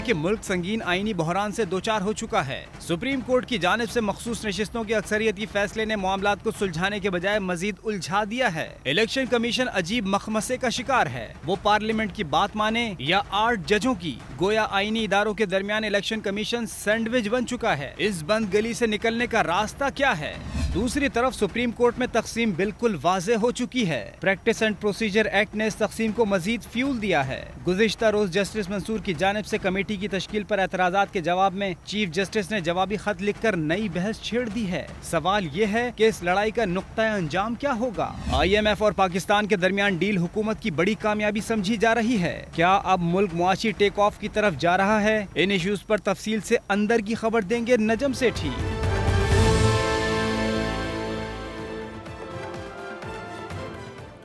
कि मुल्क संगीन आईनी बहरान से दोचार हो चुका है। सुप्रीम कोर्ट की जानिब से मखसूस नशिस्तों की अक्सरियती फैसले ने मामलात को सुलझाने के बजाय मजीद उलझा दिया है। इलेक्शन कमीशन अजीब मखमसे का शिकार है। वो पार्लियामेंट की बात माने या 8 जजों की। गोया आईनी इदारों के दरमियान इलेक्शन कमीशन सैंडविच बन चुका है। इस बंद गली से निकलने का रास्ता क्या है? दूसरी तरफ सुप्रीम कोर्ट में तकसीम बिल्कुल वाज़ेह हो चुकी है। प्रैक्टिस एंड प्रोसीजर एक्ट ने इस तकसीम को मजीद फ्यूल दिया है। गुज़िश्ता रोज जस्टिस मंसूर की जानिब से कमेटी की तश्कील पर एतराज़ात के जवाब में चीफ जस्टिस ने जवाबी खत लिखकर नई बहस छेड़ दी है। सवाल ये है कि इस लड़ाई का नुक्ता अंजाम क्या होगा? IMF और पाकिस्तान के दरमियान डील हुकूमत की बड़ी कामयाबी समझी जा रही है। क्या अब मुल्क मुआशी टेक ऑफ की तरफ जा रहा है? इन इश्यूज पर तफसील से अंदर की खबर देंगे नजम सेठी।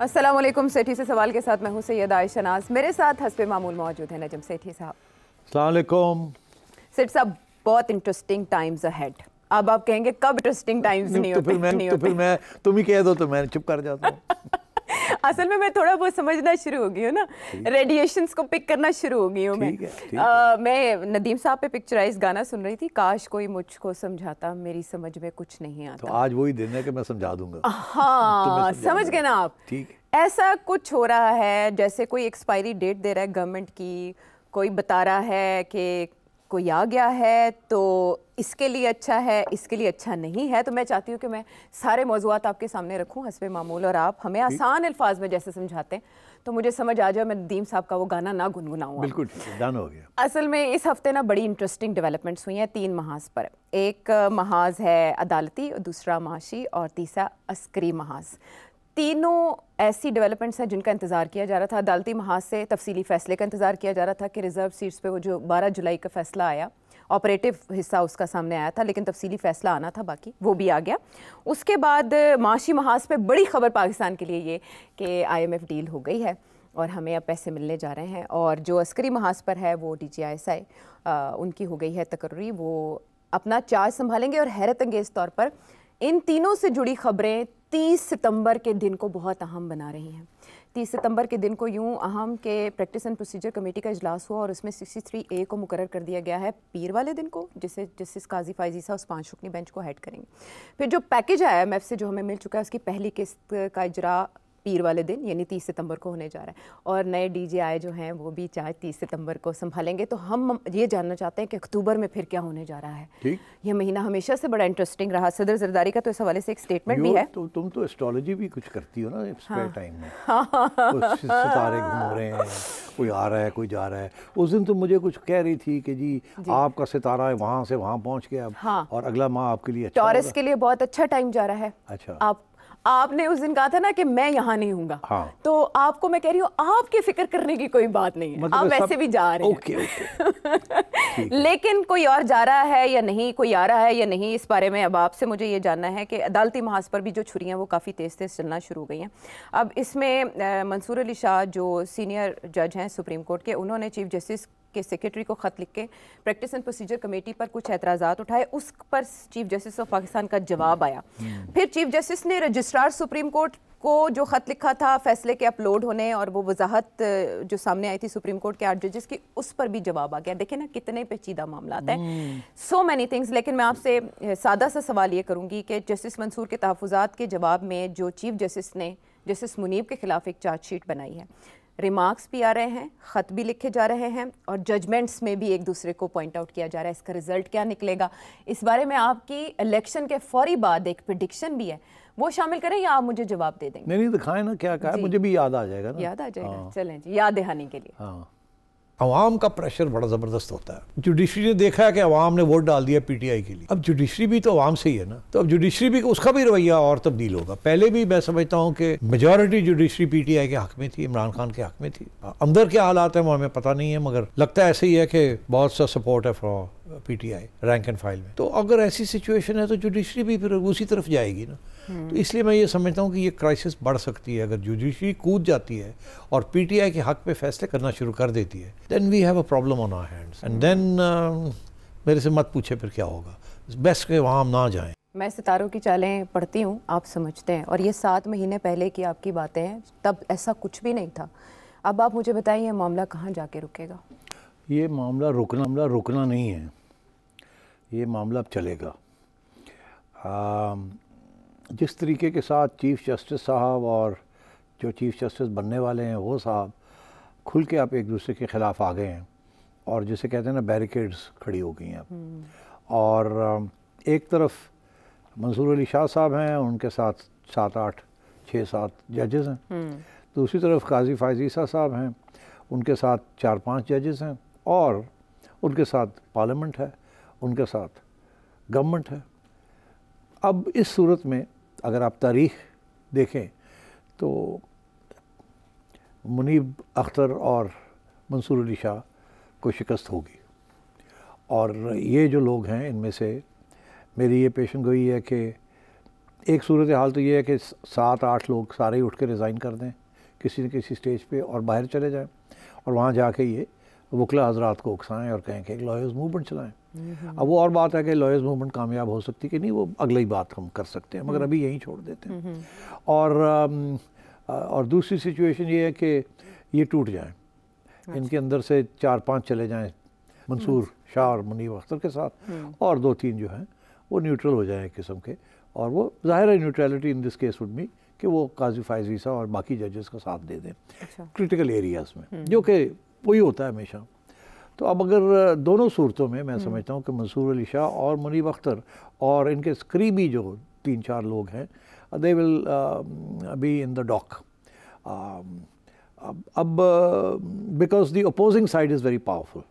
अस्सलाम वालेकुम। सेठी से सवाल के साथ मैं हूं सैयद आयशा नाज। मेरे साथ हस्बे मामूल मौजूद है नजम सेठी साहब। अस्सलाम वालेकुम। सेठ साहब, बहुत इंटरेस्टिंग टाइम्स अहेड। अब आप कहेंगे कब इंटरेस्टिंग टाइम्स नहीं होते? फिर मैं तुम ही कह दो तो मैं चुप कर जाता हूँ। असल में मैं थोड़ा बहुत समझना शुरू हो गई हूँ ना, रेडिएशंस को पिक करना शुरू हो गई हूँ मैं। मैं नदीम साहब पे पिक्चराइज गाना सुन रही थी, काश कोई मुझको समझाता, मेरी समझ में कुछ नहीं आता। तो आज वही दिन है कि मैं समझा दूंगा। हाँ, समझ गए ना आप? ठीक। ऐसा कुछ हो रहा है जैसे कोई एक्सपायरी डेट दे रहा है गवर्नमेंट की, कोई बता रहा है कि कोई आ गया है तो इसके लिए अच्छा है, इसके लिए अच्छा नहीं है। तो मैं चाहती हूँ कि मैं सारे मौज़ूआत आपके सामने रखूँ हस्बे मामूल, और आप हमें आसान अल्फाज में जैसे समझाते हैं तो मुझे समझ आ जाए, मैं नदीम साहब का वो गाना ना गुनगुनाऊँ। बिल्कुल ठीक है, डन हो गया। असल में इस हफ्ते ना बड़ी इंटरेस्टिंग डेवलपमेंट्स हुई हैं 3 महाज पर। एक महाज है अदालती, दूसरा माशी और तीसरा अस्करी महाज। तीनों ऐसी डेवलपमेंट्स हैं जिनका इंतज़ार किया जा रहा था। अदालती महाज से तफसीली फ़ैसले का इंतज़ार किया जा रहा था कि रिज़र्व सीट्स पे वो जो 12 जुलाई का फ़ैसला आया, ऑपरेटिव हिस्सा उसका सामने आया था, लेकिन तफसीली फ़ैसला आना था बाकी, वो भी आ गया। उसके बाद माशी महाज पे बड़ी खबर पाकिस्तान के लिए ये कि IMF डील हो गई है और हमें अब पैसे मिलने जा रहे हैं। और जो अस्करी महाज पर है वो DGISI उनकी हो गई है तकर्री, वो अपना चार्ज संभालेंगे। और हैरत अंगेज़ तौर पर इन तीनों से जुड़ी खबरें 30 सितंबर के दिन को बहुत अहम बना रही हैं। 30 सितंबर के दिन को यूँ अहम के प्रैक्टिस एंड प्रोसीजर कमेटी का इजलास हुआ और उसमें 63A को मुकर्रर कर दिया गया है पीर वाले दिन को, जिसे जस्टिस काजी फाइजी साहब उस 5 रुकनी बेंच को हेड करेंगे। फिर जो पैकेज है IMF से जो हमें मिल चुका है उसकी पहली किस्त का इजरा पीर वाले दिन यानी 30 सितंबर को होने जा रहा है। और नए DGI जो हैं वो भी चाहे 30 सितंबर को संभालेंगे। तो हम ये जानना चाहते हैं कि अक्टूबर में फिर क्या होने जा रहा है। ठीक। ये महीना हमेशा से बड़ा इंटरेस्टिंग रहा। सदर जरदारी का तो इस हवाले से एक स्टेटमेंट भी है। तो तुम तो एस्ट्रोलॉजी भी कुछ करती हो ना स्पेयर टाइम में। कुछ सितारे घूम रहे हैं, कोई आ रहा है कोई जा रहा है। उस दिन तो मुझे कुछ कह रही थी कि जी आपका सितारा वहाँ से वहाँ पहुँच गया। हाँ। और अगला माह आपके लिए अच्छा, टॉरस के लिए बहुत अच्छा टाइम जा रहा है। अच्छा। आपने उस दिन कहा था ना कि मैं यहाँ नहीं हूँगा। हाँ। तो आपको मैं कह रही हूँ आपकी फिक्र करने की कोई बात नहीं है, मतलब आप वैसे भी जा रहे हैं। ओके। लेकिन कोई और जा रहा है या नहीं, कोई आ रहा है या नहीं, इस बारे में अब आपसे मुझे ये जानना है कि अदालती महाज पर भी जो छुरियाँ वो काफ़ी तेज़ चलना शुरू हो गई हैं। अब इसमें मंसूर अली शाह जो सीनियर जज हैं सुप्रीम कोर्ट के, उन्होंने चीफ जस्टिस के सेक्रेटरी को ख़त लिख के प्रैक्टिस एंड प्रोसीजर कमेटी पर कुछ एतराज़ात उठाए। उस पर चीफ जस्टिस ऑफ पाकिस्तान का जवाब आया। फिर चीफ जस्टिस ने रजिस्ट्रार सुप्रीम कोर्ट को जो ख़त लिखा था फैसले के अपलोड होने और वो वजाहत जो सामने आई थी सुप्रीम कोर्ट के 8 जजेस की, उस पर भी जवाब आ गया। देखिए ना कितने पेचीदा मामलात हैं, सो मैनी थिंग्स। लेकिन मैं आपसे सादा सा सवाल ये करूँगी कि जस्टिस मंसूर के तहफ़्फ़ुज़ात के जवाब में जो चीफ जस्टिस ने जस्टिस मुनीब के खिलाफ एक चार्जशीट बनाई है, रिमार्क्स भी आ रहे हैं, ख़त भी लिखे जा रहे हैं और जजमेंट्स में भी एक दूसरे को पॉइंट आउट किया जा रहा है। इसका रिजल्ट क्या निकलेगा, इस बारे में आपकी इलेक्शन के फौरी बाद एक प्रेडिक्शन भी है, वो शामिल करें या आप मुझे जवाब दे देंगे? नहीं दिखाएं ना क्या कहा, मुझे भी याद आ जाएगा ना। याद आ जाएगा। हाँ। चलें जी, याद दहानी के लिए। हाँ। अवाम का प्रेशर बड़ा ज़बरदस्त होता है। जुडिशरी ने देखा है कि अवाम ने वोट डाल दिया PTI के लिए। अब जुडिशरी भी तो अवाम से ही है ना, तो अब जुडिशरी भी उसका भी रवैया और तब्दील होगा। पहले भी मैं समझता हूँ कि मेजॉरिटी जुडिशरी PTI के हक में थी, इमरान खान के हक में थी। अंदर क्या हालात हैं वो हमें पता नहीं है, मगर लगता है ऐसे ही है कि बहुत सा सपोर्ट है for PTI rank and file में। तो अगर ऐसी सिचुएशन है तो जुडिशरी भी फिर उसी तरफ जाएगी ना। तो इसलिए मैं ये समझता हूँ कि ये क्राइसिस बढ़ सकती है अगर जुडिशरी कूद जाती है और PTI के हक पे फैसले करना शुरू कर देती है। Then we have a problem on our hands and then मेरे से मत पूछे फिर क्या होगा। बेस्ट के वहाँ हम ना जाएं। मैं सितारों की चालें पढ़ती हूँ, आप समझते हैं, और ये 7 महीने पहले की आपकी बातें हैं, तब ऐसा कुछ भी नहीं था। अब आप मुझे बताइए मामला कहाँ जाके रुकेगा? ये मामला रुकना नहीं है, ये मामला अब चलेगा। जिस तरीके के साथ चीफ़ जस्टिस साहब और जो चीफ़ जस्टिस बनने वाले हैं वो साहब खुल के आप एक दूसरे के ख़िलाफ़ आ गए हैं और जिसे कहते हैं ना बैरिकेड्स खड़ी हो गई हैं अब। और एक तरफ मंसूर अली शाह साहब हैं, उनके साथ 6-7 जजेस हैं। दूसरी तरफ काजी फ़ायज़ ईसा साहब हैं, उनके साथ 4-5 जजेस हैं और उनके साथ पार्लियामेंट है, उनके साथ गवर्नमेंट है। अब इस सूरत में अगर आप तारीख़ देखें तो मुनीब अख्तर और मंसूर अली शाह को शिकस्त होगी और ये जो लोग हैं इनमें से मेरी ये पेशन गोई है कि एक सूरत हाल तो ये है कि 7-8 लोग सारे ही उठ के रिज़ाइन कर दें किसी न किसी स्टेज पे और बाहर चले जाएं और वहाँ जाके ये वकला हजरात को उकसाएँ और कहें कि एक लॉयर्स मूवमेंट चलाएं। अब वो और बात है कि लॉयर्स मूवमेंट कामयाब हो सकती कि नहीं, वो अगली बात हम कर सकते हैं, मगर अभी यहीं छोड़ देते हैं। और दूसरी सिचुएशन ये है कि ये टूट जाएं, इनके अंदर से 4-5 चले जाएं मंसूर शाह और मुनीब अख्तर के साथ और 2-3 जो हैं वो न्यूट्रल हो जाएं एक किस्म के। और वो ज़ाहिर है neutrality in this case would be कि वो काजी फ़ायज़ ईसा और बाकी जजेस का साथ दे दें क्रिटिकल एरियाज़ में, जो कि वही होता है हमेशा। तो अब अगर दोनों सूरतों में मैं समझता हूँ कि मंसूर अली शाह और मुनीब अख्तर और इनके करीबी जो 3-4 लोग हैं they will be in the dock. अब because the opposing side is very powerful.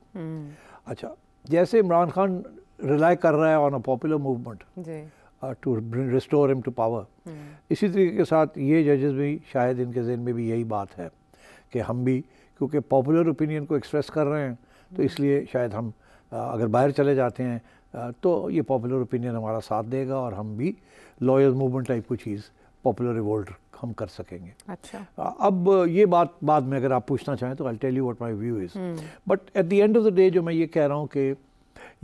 अच्छा, जैसे इमरान खान रिलाई कर रहा है on a popular movement to restore him to power, इसी तरीके के साथ ये जजेस भी शायद इनके ज़हन में भी यही बात है कि हम भी क्योंकि पॉपुलर ओपिनियन को एक्सप्रेस कर रहे हैं तो इसलिए शायद हम अगर बाहर चले जाते हैं तो ये पॉपुलर ओपिनियन हमारा साथ देगा और हम भी लॉयर्स मूवमेंट टाइप कुछ चीज़ पॉपुलर रिवोल्ट हम कर सकेंगे। अच्छा, अब ये बात बाद में अगर आप पूछना चाहें तो I tell you what my view is, but at the end of the day जो मैं ये कह रहा हूँ कि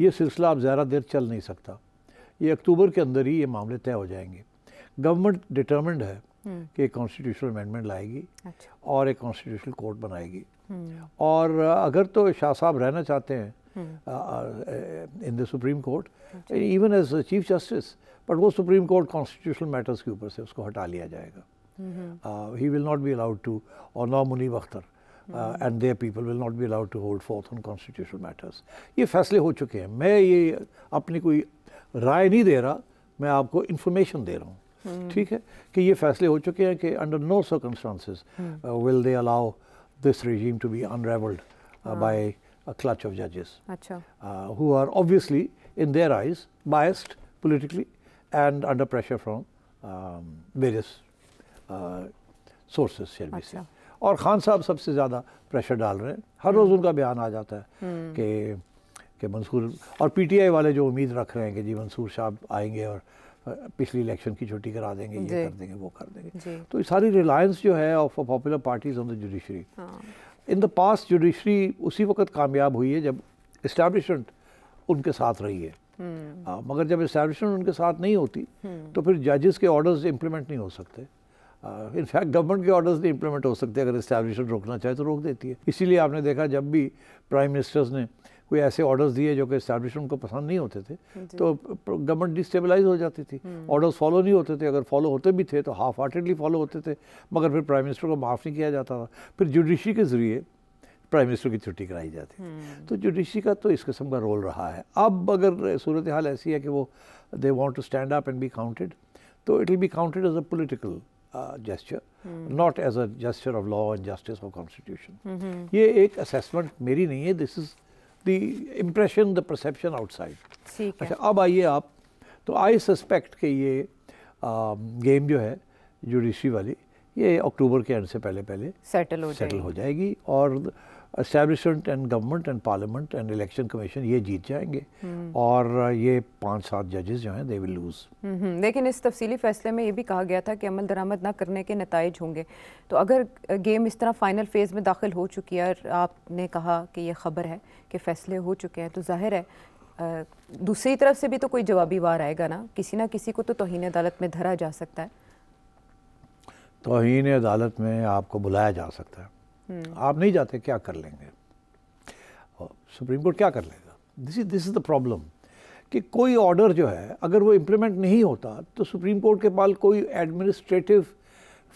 ये सिलसिला अब ज़्यादा देर चल नहीं सकता, ये अक्टूबर के अंदर ही ये मामले तय हो जाएंगे। गवर्नमेंट डिटर्मिन्ड है कि एक कॉन्स्टिट्यूशनल अमेंडमेंट लाएगी और एक कॉन्स्टिट्यूशनल कोर्ट बनाएगी। और अगर तो शाह साहब रहना चाहते हैं in the Supreme Court even as Chief Justice, but वो सुप्रीम कोर्ट कॉन्स्टिट्यूशनल मैटर्स के ऊपर से उसको हटा लिया जाएगा। He will not be allowed to, और now Munib Akhtar and their people will not be allowed to hold forth on constitutional matters. ये फैसले हो चुके हैं, मैं ये अपनी कोई राय नहीं दे रहा, मैं आपको इंफॉर्मेशन दे रहा हूँ, ठीक है, कि ये फैसले हो चुके हैं कि under no circumstances will they allow this regime to be unraveled by a clutch of judges who are obviously in their eyes biased politically and under pressure from various sources shall we say। और खान साहब सबसे ज़्यादा pressure डाल रहे हैं, हर रोज़ उनका बयान आ जाता है कि मंसूर और पीटीआई वाले जो उम्मीद रख रहे हैं कि जी मंसूर साहब आएंगे और पिछली इलेक्शन की छुट्टी करा देंगे, ये कर देंगे, वो कर देंगे। तो ये सारी रिलायंस जो है of popular parties on the judiciary, in the past judiciary उसी वक्त कामयाब हुई है जब इस्टेब्लिशमेंट उनके साथ रही है। मगर जब इस्टेब्लिशमेंट उनके साथ नहीं होती तो फिर जजेस के ऑर्डर्स इम्प्लीमेंट नहीं हो सकते। इनफैक्ट गवर्नमेंट के ऑर्डर्स नहीं इम्प्लीमेंट हो सकते, अगर इस्टेब्लिशमेंट रोकना चाहे तो रोक देती है। इसीलिए आपने देखा जब भी प्राइम मिनिस्टर्स ने कोई ऐसे ऑर्डर्स दिए जो कि इस्टेब्लिशमेंट को पसंद नहीं होते थे तो गवर्नमेंट डिस्टेबलाइज हो जाती थी, ऑर्डर्स फॉलो नहीं होते थे, अगर फॉलो होते भी थे तो हाफ हार्टेडली फॉलो होते थे, मगर फिर प्राइम मिनिस्टर को माफ़ नहीं किया जाता था, फिर जुडिशरी के ज़रिए प्राइम मिनिस्टर की छुट्टी कराई जाती। तो जुडिशरी का तो इस किस्म का रोल रहा है। अब अगर सूरत हाल ऐसी है कि वो they want to stand up and be counted, तो it will be counted as a political gesture, not as a gesture of law and justice or constitution। ये एक assessment मेरी नहीं है, this is the impression, the perception outside। अच्छा, अब आइए आप, तो I suspect कि ये गेम जो है जुडिशरी वाली ये अक्टूबर के एंड से पहले सेटल हो जाएगी और establishment and government and parliament and election commission ये जीत जाएंगे और ये 5-7 जजेस जो हैं दे विल लूज। लेकिन इस तफसीली फैसले में ये भी कहा गया था कि अमल दरामद ना करने के नताइज होंगे। तो अगर गेम इस तरह फाइनल फेज़ में दाखिल हो चुकी है और आपने कहा कि ये ख़बर है कि फ़ैसले हो चुके हैं, तो जाहिर है दूसरी तरफ से भी तो कोई जवाबी वार आएगा ना किसी को तो तौहीन अदालत में धरा जा सकता है। तौहीन अदालत में आपको बुलाया जा सकता है, आप नहीं जाते क्या कर लेंगे। सुप्रीम कोर्ट क्या कर लेगा? दिस इज़ द प्रॉब्लम कि कोई ऑर्डर जो है अगर वो इम्प्लीमेंट नहीं होता तो सुप्रीम कोर्ट के पास कोई एडमिनिस्ट्रेटिव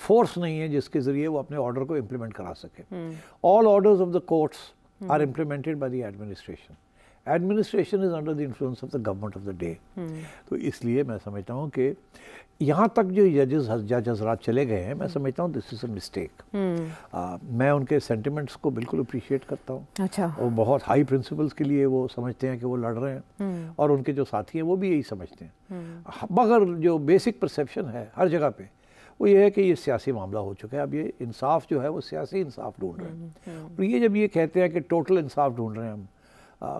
फोर्स नहीं है जिसके ज़रिए वो अपने ऑर्डर को इम्प्लीमेंट करा सके। All orders of the courts are implemented by the administration. Administration is under the influence of the government of the day. तो इसलिए मैं समझता हूँ कि यहाँ तक जो जज हजरात चले गए हैं, मैं समझता हूँ दिस इज अ मिस्टेक। मैं उनके सेंटिमेंट्स को बिल्कुल अप्रिशिएट करता हूँ। अच्छा। वो बहुत हाई प्रिंसिपल्स के लिए वो समझते हैं कि वो लड़ रहे हैं और उनके जो साथी हैं वो भी यही समझते हैं। मगर जो बेसिक परसेप्शन है हर जगह पे वो ये है कि ये सियासी मामला हो चुका है। अब ये इंसाफ जो है वो सियासी इंसाफ ढूंढ रहे हैं। और ये जब ये कहते हैं कि टोटल इंसाफ ढूंढ रहे हैं हम,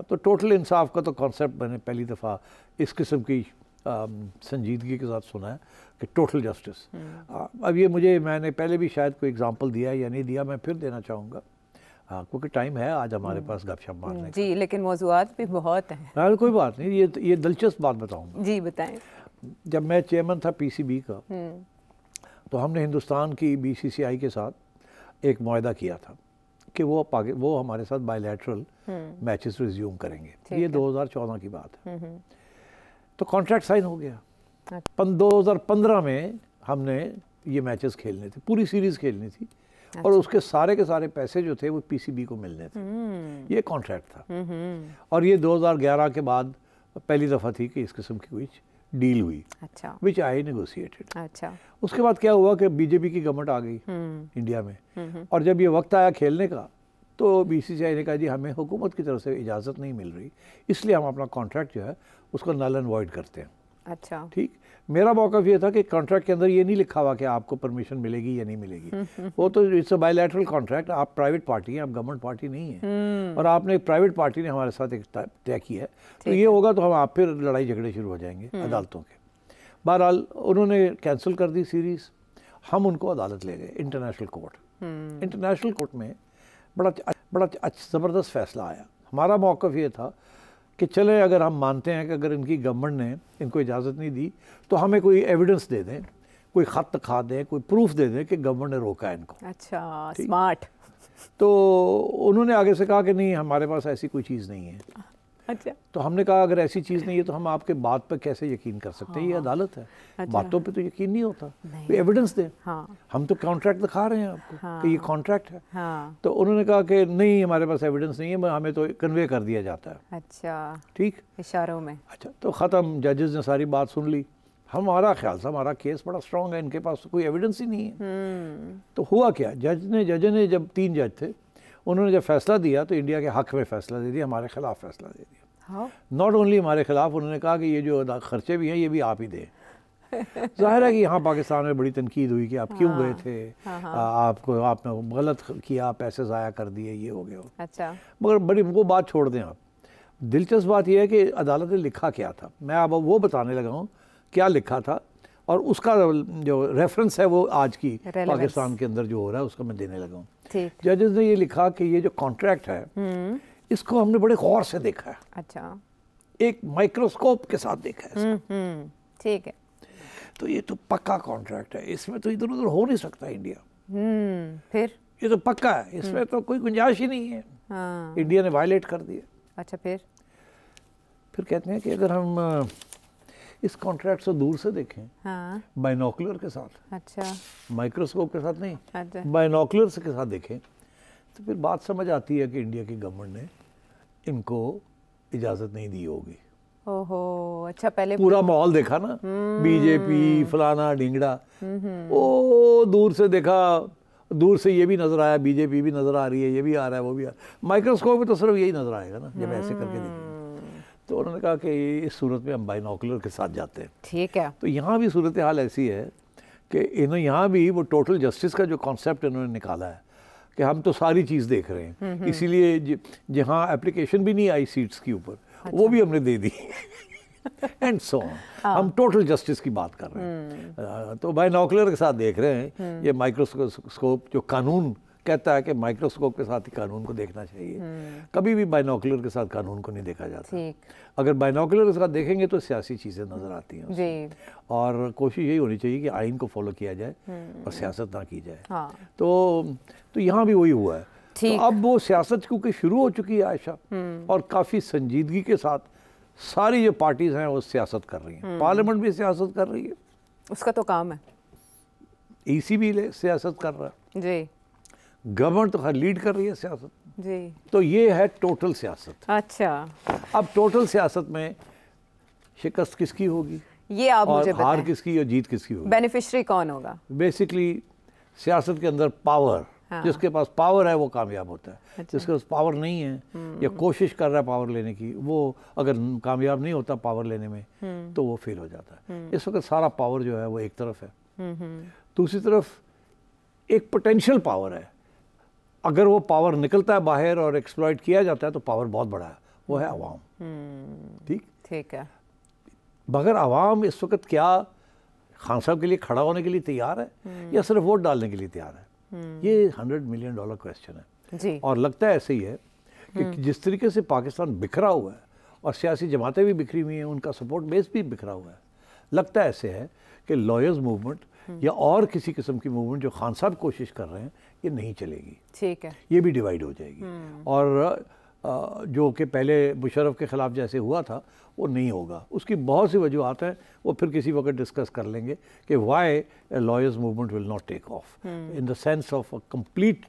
तो टोटल इंसाफ का तो कॉन्सेप्ट मैंने पहली दफ़ा इस किस्म की संजीदगी के साथ सुना है कि टोटल जस्टिस। अब ये मैंने पहले भी शायद कोई एग्जांपल दिया है या नहीं दिया, मैं फिर देना चाहूँगा क्योंकि टाइम है आज हमारे पास गपशप मारने का। जी, लेकिन मौज़ूआत भी बहुत हैं। कोई बात नहीं, ये दिलचस्प बात बताऊँगा। जी बताएं। जब मैं चेयरमैन था PCB का, तो हमने हिंदुस्तान की BCCI के साथ एक मुआहदा किया था कि वो हमारे साथ बायलैटरल मैचेस रिज्यूम करेंगे। ये 2014 की बात है। तो कॉन्ट्रैक्ट साइन हो गया। 2015 में हमने ये मैचेस खेलने थे, पूरी सीरीज़ खेलनी थी। और उसके सारे के सारे पैसे जो थे वो PCB को मिलने थे। ये कॉन्ट्रैक्ट था। और ये 2011 के बाद पहली दफ़ा थी कि इस किस्म की कोई डील हुई। अच्छा। विच आई नेगोशिएटेड। अच्छा। उसके बाद क्या हुआ कि BJP की गवर्नमेंट आ गई इंडिया में। और जब ये वक्त आया खेलने का तो BCCI ने कहा जी हमें हुकूमत की तरफ से इजाज़त नहीं मिल रही, इसलिए हम अपना कॉन्ट्रैक्ट जो है उसको नल एंड वॉइड करते हैं। अच्छा। ठीक। मेरा मौक़िफ़ ये था कि कॉन्ट्रैक्ट के अंदर ये नहीं लिखा हुआ कि आपको परमिशन मिलेगी या नहीं मिलेगी। वो तो इट्स अ बायलैटरल कॉन्ट्रैक्ट। आप प्राइवेट पार्टी हैं, आप गवर्नमेंट पार्टी नहीं है। और आपने एक प्राइवेट पार्टी ने हमारे साथ एक तय किया है, तो ये होगा तो हम आप फिर लड़ाई झगड़े शुरू हो जाएंगे अदालतों के। बहरहाल उन्होंने कैंसिल कर दी सीरीज़। हम उनको अदालत ले गए, इंटरनेशनल कोर्ट। इंटरनेशनल कोर्ट में बड़ा ज़बरदस्त फ़ैसला आया। हमारा मौक़िफ़ ये था कि चले अगर हम मानते हैं कि अगर इनकी गवर्नमेंट ने इनको इजाज़त नहीं दी तो हमें कोई एविडेंस दे दें, कोई ख़त दिखा दें, कोई प्रूफ दे दें कि गवर्नमेंट ने रोका है इनको। अच्छा, स्मार्ट। तो उन्होंने आगे से कहा कि नहीं हमारे पास ऐसी कोई चीज़ नहीं है। अच्छा। तो हमने कहा अगर ऐसी चीज़ नहीं है तो हम आपके बात पर कैसे यकीन कर सकते हैं? ये अदालत है। अच्छा। बातों पे तो यकीन नहीं होता, कोई एविडेंस दें। हाँ। हम तो कॉन्ट्रैक्ट दिखा रहे हैं आपको कि ये कॉन्ट्रैक्ट है। हाँ। तो उन्होंने कहा कि नहीं हमारे पास एविडेंस नहीं है, हमें तो कन्वे कर दिया जाता है। अच्छा। ठीक, इशारों में। अच्छा, तो ख़त्म। जजेस ने सारी बात सुन ली। हमारा ख्याल था हमारा केस बड़ा स्ट्रॉन्ग है, इनके पास कोई एविडेंस ही नहीं है। तो हुआ क्या, जज ने जब 3 जज थे, उन्होंने जब फैसला दिया तो इंडिया के हक़ में फ़ैसला दे दिया, हमारे ख़िलाफ़ फ़ैसला दे दिया। नॉट ओनली हमारे ख़िलाफ़, उन्होंने कहा कि ये जो खर्चे भी हैं ये भी आप ही दें। ज़ाहिर है कि यहाँ पाकिस्तान में बड़ी तनकीद हुई कि आप क्यों गए थे, आपने गलत किया, पैसे ज़ाया कर दिए, ये हो गया। अच्छा। मगर बड़ी वो बात छोड़ दें आप। दिलचस्प बात यह है कि अदालत ने लिखा क्या था, मैं अब वो बताने लगा हूँ क्या लिखा था। और उसका जो रेफरेंस है वो आज की पाकिस्तान के अंदर जो हो रहा है उसका मैं देने लगा हूँ। जजेस ने ये लिखा कि ये जो कॉन्ट्रैक्ट है इसको हमने बड़े गौर से देखा है। अच्छा। एक माइक्रोस्कोप के साथ देखा है इसको। ठीक है। तो ये तो पक्का कॉन्ट्रैक्ट है, इसमें तो इधर उधर हो नहीं सकता इंडिया। फिर ये तो पक्का है, इसमें तो कोई गुंजाइश ही नहीं है। हाँ। इंडिया ने वायलेट कर दिया। अच्छा। फिर कहते हैं कि अगर हम इस कॉन्ट्रैक्ट से दूर से देखें, हाँ, बाइनोकुलर के साथ। अच्छा। माइक्रोस्कोप के साथ नहीं। अच्छा। बाइनोकुलर के साथ देखें तो फिर बात समझ आती है कि इंडिया की गवर्नमेंट ने इनको इजाज़त नहीं दी होगी। ओहो। अच्छा। पहले पूरा माहौल देखा ना, BJP फलाना ढिंगड़ा, वो दूर से देखा, दूर से ये भी नज़र आया, BJP भी नज़र आ रही है, ये भी आ रहा है, वो भी आ रहा है। माइक्रोस्कोप में तो सिर्फ यही नज़र आएगा ना जब ऐसे करके देखेंगे। तो उन्होंने कहा कि इस सूरत में हम बाइनोकुलर के साथ जाते हैं। ठीक है। तो यहाँ भी सूरत हाल ऐसी है कि इन्होंने यहाँ भी वो टोटल जस्टिस का जो कॉन्सेप्ट इन्होंने निकाला है कि हम तो सारी चीज़ देख रहे हैं, इसीलिए जहाँ एप्लीकेशन भी नहीं आई सीट्स के ऊपर, अच्छा, वो भी हमने दे दी एंड सो हम टोटल जस्टिस की बात कर रहे हैं। तो बाइनोकुलर के साथ देख रहे हैं। ये माइक्रोस्कोप जो कानून कहता है कि माइक्रोस्कोप के साथ ही कानून को देखना चाहिए, कभी भी बाइनोकुलर के साथ कानून को नहीं देखा जाता। अगर बाइनोकुलर के साथ देखेंगे तो सियासी चीज़ें नज़र आती हैं जी। और कोशिश यही होनी चाहिए कि आइन को फॉलो किया जाए और सियासत ना की जाए। हाँ। तो यहाँ भी वही हुआ है। तो अब वो सियासत क्योंकि शुरू हो चुकी है आयशा, और काफ़ी संजीदगी के साथ सारी जो पार्टीज हैं वो सियासत कर रही हैं। पार्लियामेंट भी सियासत कर रही है, उसका तो काम है। EC भी सियासत कर रहा है जी, गवर्नमेंट तो हर लीड कर रही है सियासत जी। तो ये है टोटल सियासत। अच्छा, अब टोटल सियासत में शिकस्त किसकी होगी, ये आप मुझे और हार बताएं, किसकी और जीत किसकी होगी? बेनिफिशियरी कौन होगा? बेसिकली सियासत के अंदर पावर, हाँ। जिसके पास पावर है वो कामयाब होता है। अच्छा। जिसके पास पावर नहीं है या कोशिश कर रहा है पावर लेने की, वो अगर कामयाब नहीं होता पावर लेने में तो वो फेल हो जाता है। इस वक्त सारा पावर जो है वो एक तरफ है, दूसरी तरफ एक पोटेंशियल पावर है। अगर वो पावर निकलता है बाहर और एक्सप्लॉइट किया जाता है तो पावर बहुत बड़ा है, वो है अवाम। ठीक है। मगर अवाम इस वक्त क्या खान साहब के लिए खड़ा होने के लिए तैयार है या सिर्फ वोट डालने के लिए तैयार है? ये $100 मिलियन क्वेश्चन है जी। और लगता है ऐसे ही है कि जिस तरीके से पाकिस्तान बिखरा हुआ है और सियासी जमातें भी बिखरी हुई हैं, उनका सपोर्ट बेस भी बिखरा हुआ है, लगता है ऐसे है कि लॉयर्स मूवमेंट या और किसी किस्म की मूवमेंट जो खान साहब कोशिश कर रहे हैं ये नहीं चलेगी। ठीक है, ये भी डिवाइड हो जाएगी और जो कि पहले मुशर्रफ के ख़िलाफ़ जैसे हुआ था वो नहीं होगा। उसकी बहुत सी वजूहत हैं, वो फिर किसी वक्त डिस्कस कर लेंगे कि why lawyers movement will not take off in the sense of a complete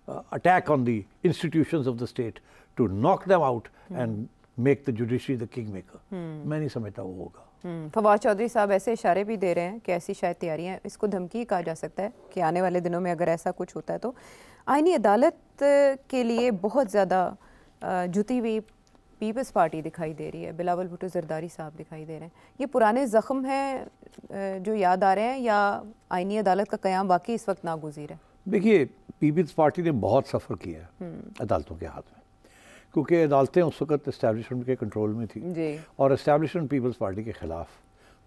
attack on the institutions of the state to knock them out and make the judiciary the king maker. मैं नहीं समझता वो होगा। फवाद चौधरी साहब ऐसे इशारे भी दे रहे हैं कि ऐसी शायद तैयारियां, इसको धमकी कहा जा सकता है कि आने वाले दिनों में अगर ऐसा कुछ होता है तो आईनी अदालत के लिए बहुत ज़्यादा जुती हुई पीपल्स पार्टी दिखाई दे रही है। बिलावल भुट्टो जरदारी साहब दिखाई दे रहे हैं। ये पुराने ज़ख्म हैं जो याद आ रहे हैं या आईनी अदालत का क़याम वाकई इस वक्त नागुज़ीर है? देखिए, पीपल्स पार्टी ने बहुत सफ़र किया है अदालतों के हाथ में, क्योंकि अदालतें उस वक्त इस्टेब्लिशमेंट के कंट्रोल में थी जी। और इस्टेब्लिशमेंट पीपल्स पार्टी के ख़िलाफ़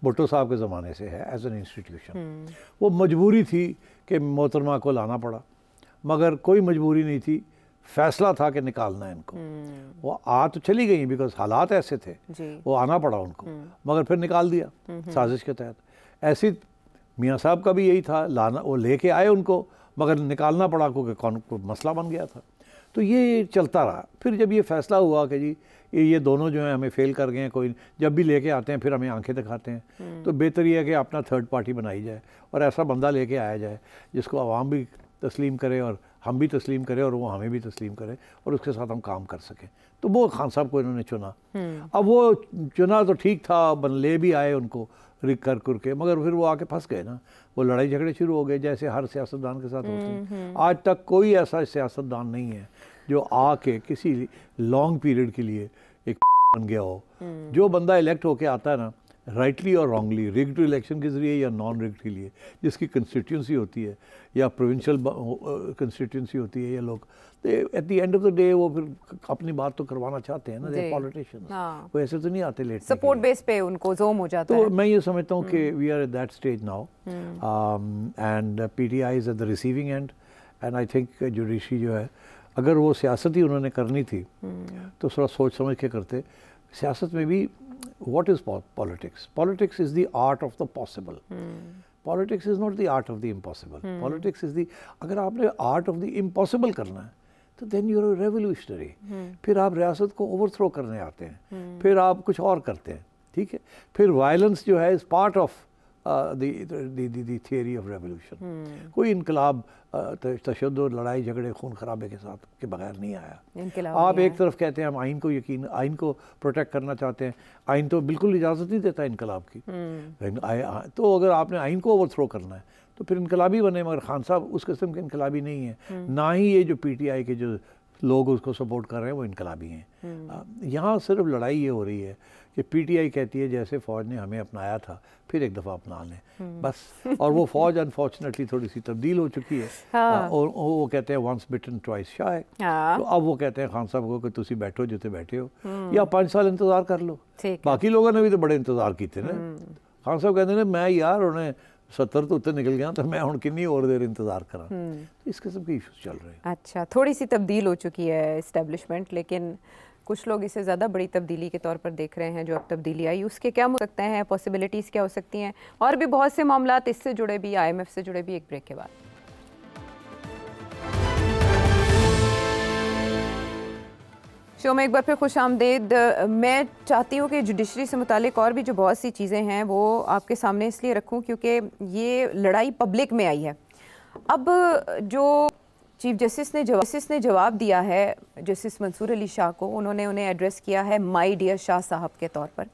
भुट्टो साहब के ज़माने से है एज एन इंस्टीट्यूशन। वो मजबूरी थी कि मोहतरमा को लाना पड़ा, मगर कोई मजबूरी नहीं थी, फैसला था कि निकालना है इनको। वो आ तो चली गई बिकॉज हालात ऐसे थे, वो आना पड़ा उनको, मगर फिर निकाल दिया साजिश के तहत। ऐसी मियाँ साहब का भी यही था, लाना, वो लेके आए उनको मगर निकालना पड़ा क्योंकि कौन को मसला बन गया था। तो ये चलता रहा। फिर जब ये फैसला हुआ कि जी ये दोनों जो हैं हमें फेल कर गए हैं, कोई जब भी लेके आते हैं फिर हमें आंखें दिखाते हैं, तो बेहतर ये है कि अपना थर्ड पार्टी बनाई जाए और ऐसा बंदा लेके आया जाए जिसको आवाम भी तस्लीम करे और हम भी तस्लीम करें और वो हमें भी तस्लीम करे और उसके साथ हम काम कर सकें। तो वो खान साहब को इन्होंने चुना। अब वो चुना तो ठीक था, ले भी आए उनको रिक कर के, मगर फिर वो आके फंस गए ना। वो लड़ाई झगड़े शुरू हो गए जैसे हर सियासतदान के साथ होते हैं। आज तक कोई ऐसा सियासतदान नहीं है जो आके किसी लॉन्ग पीरियड के लिए एक बन गया हो। जो बंदा इलेक्ट होके आता है ना, राइटली और रॉन्गली, रिग्ड इलेक्शन के ज़रिए या नॉन रिग्ड के लिए, जिसकी कंस्टिट्यूंसी होती है या प्रोविंशियल कंस्टिट्यूंसी होती है, ये लोग eight the end of the day वो फिर अपनी बात तो करवाना चाहते हैं ना, दे पॉलिटिशियंस। वो ऐसे तो नहीं आते लेट, सपोर्ट बेस पे उनको जोम हो जाता है। तो मैं ये समझता हूँ कि we are at that stage now and PTI is at the receiving end and I think judiciary जो है, अगर वो सियासत ही उन्होंने करनी थी तो थोड़ा सोच समझ के करते। सियासत में भी what is politics? Politics is the art of the possible. Politics is not the art of the impossible. Politics is the, अगर आपने art of the impossible करना है तो then you're a revolutionary. फिर आप रियासत को overthrow करने आते हैं, फिर आप कुछ और करते हैं, ठीक है। फिर violence जो है is part of the theory of revolution. कोई इनकलाब तशद्दुद, लड़ाई झगड़े, खून खराबे के साथ के बगैर नहीं आया। आप एक तरफ कहते हैं हम आइन को यकीन, आइन को प्रोटेक्ट करना चाहते हैं, आइन तो बिल्कुल इजाज़त नहीं देता इनकलाब की। तो अगर आपने आइन को ओवरथ्रो करना है तो फिर इनकलाबी बने, मगर खान साहब उस किस्म के इनकलाबी नहीं है, ना ही ये जो PTI के जो लोग उसको सपोर्ट कर रहे हैं वो इनकलाबी हैं। यहाँ सिर्फ लड़ाई ये हो रही है कि PTI कहती है जैसे फ़ौज ने हमें अपनाया था फिर एक दफ़ा अपना लें बस। और वो फ़ौज अनफॉर्चुनेटली थोड़ी सी तब्दील हो चुकी है। और वो कहते हैं वंस बिटन ट्वाइस शाय। तो अब वो कहते हैं खान साहब को कि तुसी बैठो जिते बैठे हो या 5 साल इंतज़ार कर लो। बाकी लोगों ने भी तो बड़े इंतज़ार किए ना। खान साहब कहते हैं मैं यार उन्हें 70 तो उत्ते निकल गया तो मैं हूँ कितनी और देर इंतज़ार करा। तो इस किस्म के इशूज़ चल रहे हैं। अच्छा, थोड़ी सी तब्दील हो चुकी है इस्टेब्लिशमेंट, लेकिन कुछ लोग इसे ज़्यादा बड़ी तब्दीली के तौर पर देख रहे हैं। जो अब तब्दीली आई उसके क्या हो सकते हैं, पॉसिबिलिटीज़ क्या हो सकती हैं, और भी बहुत से मामलात इससे जुड़े भी, IMF से जुड़े भी। एक ब्रेक के बाद शो में एक बार फिर खुश आमदेद। मैं चाहती हूँ कि जुडिशरी से मुतालिक और भी जो बहुत सी चीज़ें हैं वो आपके सामने इसलिए रखूँ क्योंकि ये लड़ाई पब्लिक में आई है। अब जो चीफ जस्टिस ने जवाब दिया है जस्टिस मंसूर अली शाह को, उन्होंने उन्हें एड्रेस किया है माय डियर शाह साहब के तौर पर,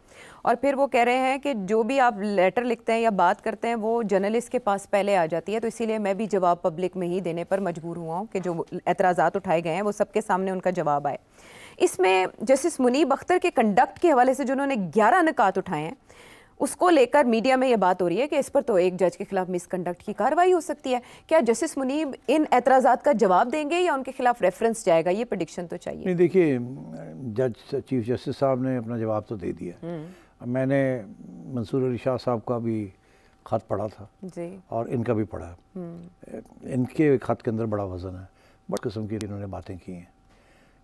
और फिर वो कह रहे हैं कि जो भी आप लेटर लिखते हैं या बात करते हैं वो जर्नलिस्ट के पास पहले आ जाती है, तो इसीलिए मैं भी जवाब पब्लिक में ही देने पर मजबूर हुआ हूँ कि जो एतराज़ात उठाए गए हैं वो सबके सामने उनका जवाब आए। इसमें जस्टिस मुनीब अख्तर के कंडक्ट के हवाले से जो उन्होंने 11 निकात उठाए हैं उसको लेकर मीडिया में ये बात हो रही है कि इस पर तो एक जज के खिलाफ मिसकंडक्ट की कार्रवाई हो सकती है। क्या जस्टिस मुनीब इन एतराज़ात का जवाब देंगे या उनके खिलाफ रेफरेंस जाएगा? ये प्रेडिक्शन तो चाहिए। नहीं, देखिए, जज चीफ जस्टिस साहब ने अपना जवाब तो दे दिया। मैंने मंसूर अली शाह साहब का भी खत पढ़ा था जी, और इनका भी पढ़ा। इनके खत के अंदर बड़ा वजन है, बड़ी किस्म की इन्होंने बातें की हैं,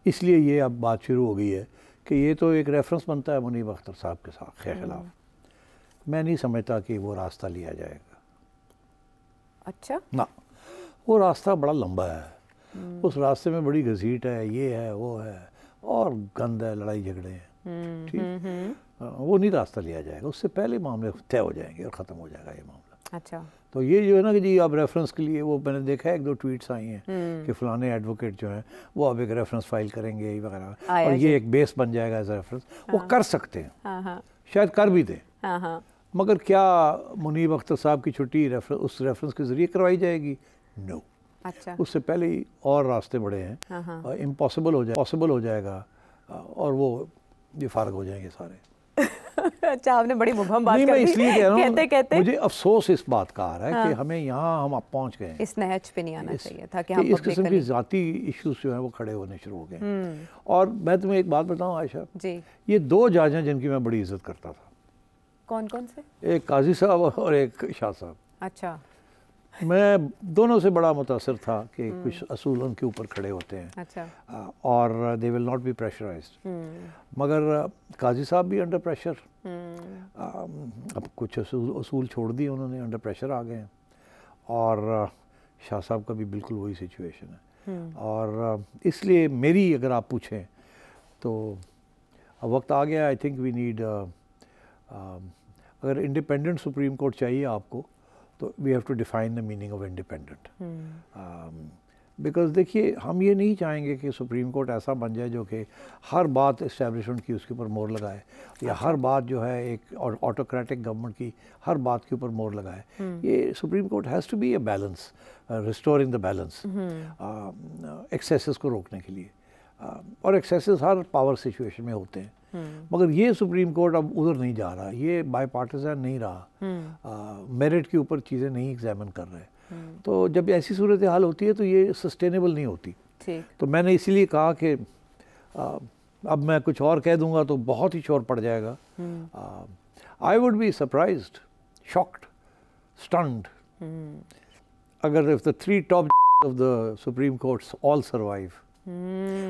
इसलिए ये अब बात शुरू हो गई है कि ये तो एक रेफरेंस बनता है मुनीब अख्तर साहब के खिलाफ। मैं नहीं समझता कि वो रास्ता लिया जाएगा। अच्छा ना, वो रास्ता बड़ा लंबा है, उस रास्ते में बड़ी घसीट है, ये है वो है और गंद है, लड़ाई झगड़े हैं, ठीक, वो नहीं रास्ता लिया जाएगा। उससे पहले मामले तय हो जाएंगे और ख़त्म हो जाएगा ये मामला। अच्छा, तो ये जो है ना कि जी आप रेफरेंस के लिए, वो मैंने देखा है 1-2 ट्वीट्स आई हैं कि फलाने एडवोकेट जो हैं वो अब एक रेफरेंस फाइल करेंगे वगैरह, और ये एक बेस बन जाएगा एज रेफरेंस। वो कर सकते हैं, शायद कर भी दें, मगर क्या मुनीब अख्तर साहब की छुट्टी उस रेफरेंस के ज़रिए करवाई जाएगी? नो। अच्छा, उससे पहले ही और रास्ते बड़े हैं, इम्पॉसिबल हो जाएगा और वो ये फारग हो जाएंगे सारे। अच्छा, आपने बड़ी मुबहम बात कर दी। इसलिए कह रहा हूँ, कहते मुझे अफसोस इस बात का आ रहा है कि हमें यहाँ हम पहुँच गए, इस नहज पे नहीं आना चाहिए था कि हम इस किस्म की ज़ाती इश्यूज जो हैं वो खड़े होने शुरू हो गए। और मैं तुम्हें एक बात बताऊँ आयशा जी, ये 2 जज हैं जिनकी मैं बड़ी इज्जत करता था। कौन कौन से? एक काजी साहब और एक शाह साहब। अच्छा, मैं दोनों से बड़ा मुतासर था कि कुछ असूल उनके ऊपर खड़े होते हैं। अच्छा, और they will not be pressurised. मगर काजी साहब भी अंडर प्रेशर, अब कुछ असूल छोड़ दिए उन्होंने, अंडर प्रेशर आ गए हैं। और शाह साहब का भी बिल्कुल वही सिचुएशन है। और इसलिए मेरी अगर आप पूछें तो वक्त आ गया, आई थिंक वी नीड, अगर इंडिपेंडेंट सुप्रीम कोर्ट चाहिए आपको तो we have to define the meaning of independent. Because देखिए, हम ये नहीं चाहेंगे कि सुप्रीम कोर्ट ऐसा बन जाए जो कि हर बात इस्टेब्लिशमेंट की उसके ऊपर मोहर लगाए, या हर बात जो है एक ऑटोक्रेटिक गवर्नमेंट की हर बात के ऊपर मोहर लगाए। ये supreme court has to be a balance, restoring the balance, excesses को रोकने के लिए। और एक्सेसेस हर पावर सिचुएशन में होते हैं, मगर ये सुप्रीम कोर्ट अब उधर नहीं जा रहा, ये बाय पार्टिजन नहीं रहा, मेरिट के ऊपर चीज़ें नहीं एग्जामिन कर रहे। तो जब ऐसी सूरत हाल होती है तो ये सस्टेनेबल नहीं होती। तो मैंने इसीलिए कहा कि अब मैं कुछ और कह दूंगा तो बहुत ही शोर पड़ जाएगा। I would be surprised, shocked, stunned अगर if the 3 top of the Supreme Courts all survive.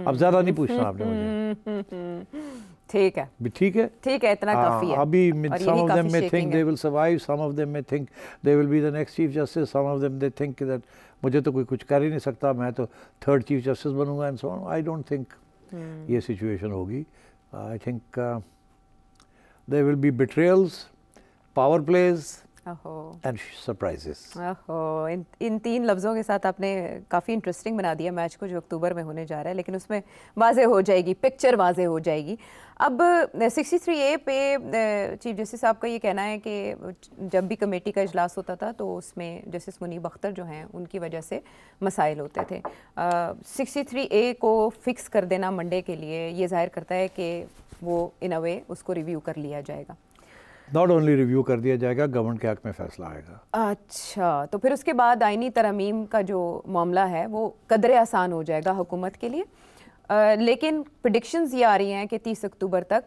अब ज़्यादा नहीं पूछना आपने मुझे। ठीक है, ठीक है, ठीक है, इतना काफी है। अभी some of them may think they will survive, some of them may think they will be the next chief justice, some of them they think that मुझे तो कोई कुछ कर ही नहीं सकता, मैं तो 3rd चीफ जस्टिस बनूंगा and so on. I don't think ये सिचुएशन होगी। I think there will be betrayals, power plays and surprises। इन 3 लफ्ज़ों के साथ आपने काफ़ी इंटरेस्टिंग बना दिया मैच को जो अक्टूबर में होने जा रहा है, लेकिन उसमें वाज़े हो जाएगी, पिक्चर वाज़े हो जाएगी। अब 63A पे चीफ जस्टिस साहब का ये कहना है कि जब भी कमेटी का इजलास होता था तो उसमें जस्टिस मुनीब अख्तर जो हैं उनकी वजह से मसाइल होते थे। 63A को फिक्स कर देना मंडे के लिए ये जाहिर करता है कि वो इन अ वे उसको रिव्यू कर लिया जाएगा। नॉट ओनली रिव्यू कर दिया जाएगा, गवर्नमेंट के हक में फैसला आएगा। अच्छा, तो फिर उसके बाद आईनी तरमीम का जो मामला है वो कदरे आसान हो जाएगा हुकूमत के लिए। लेकिन प्रेडिक्शंस ये आ रही हैं कि 30 अक्टूबर तक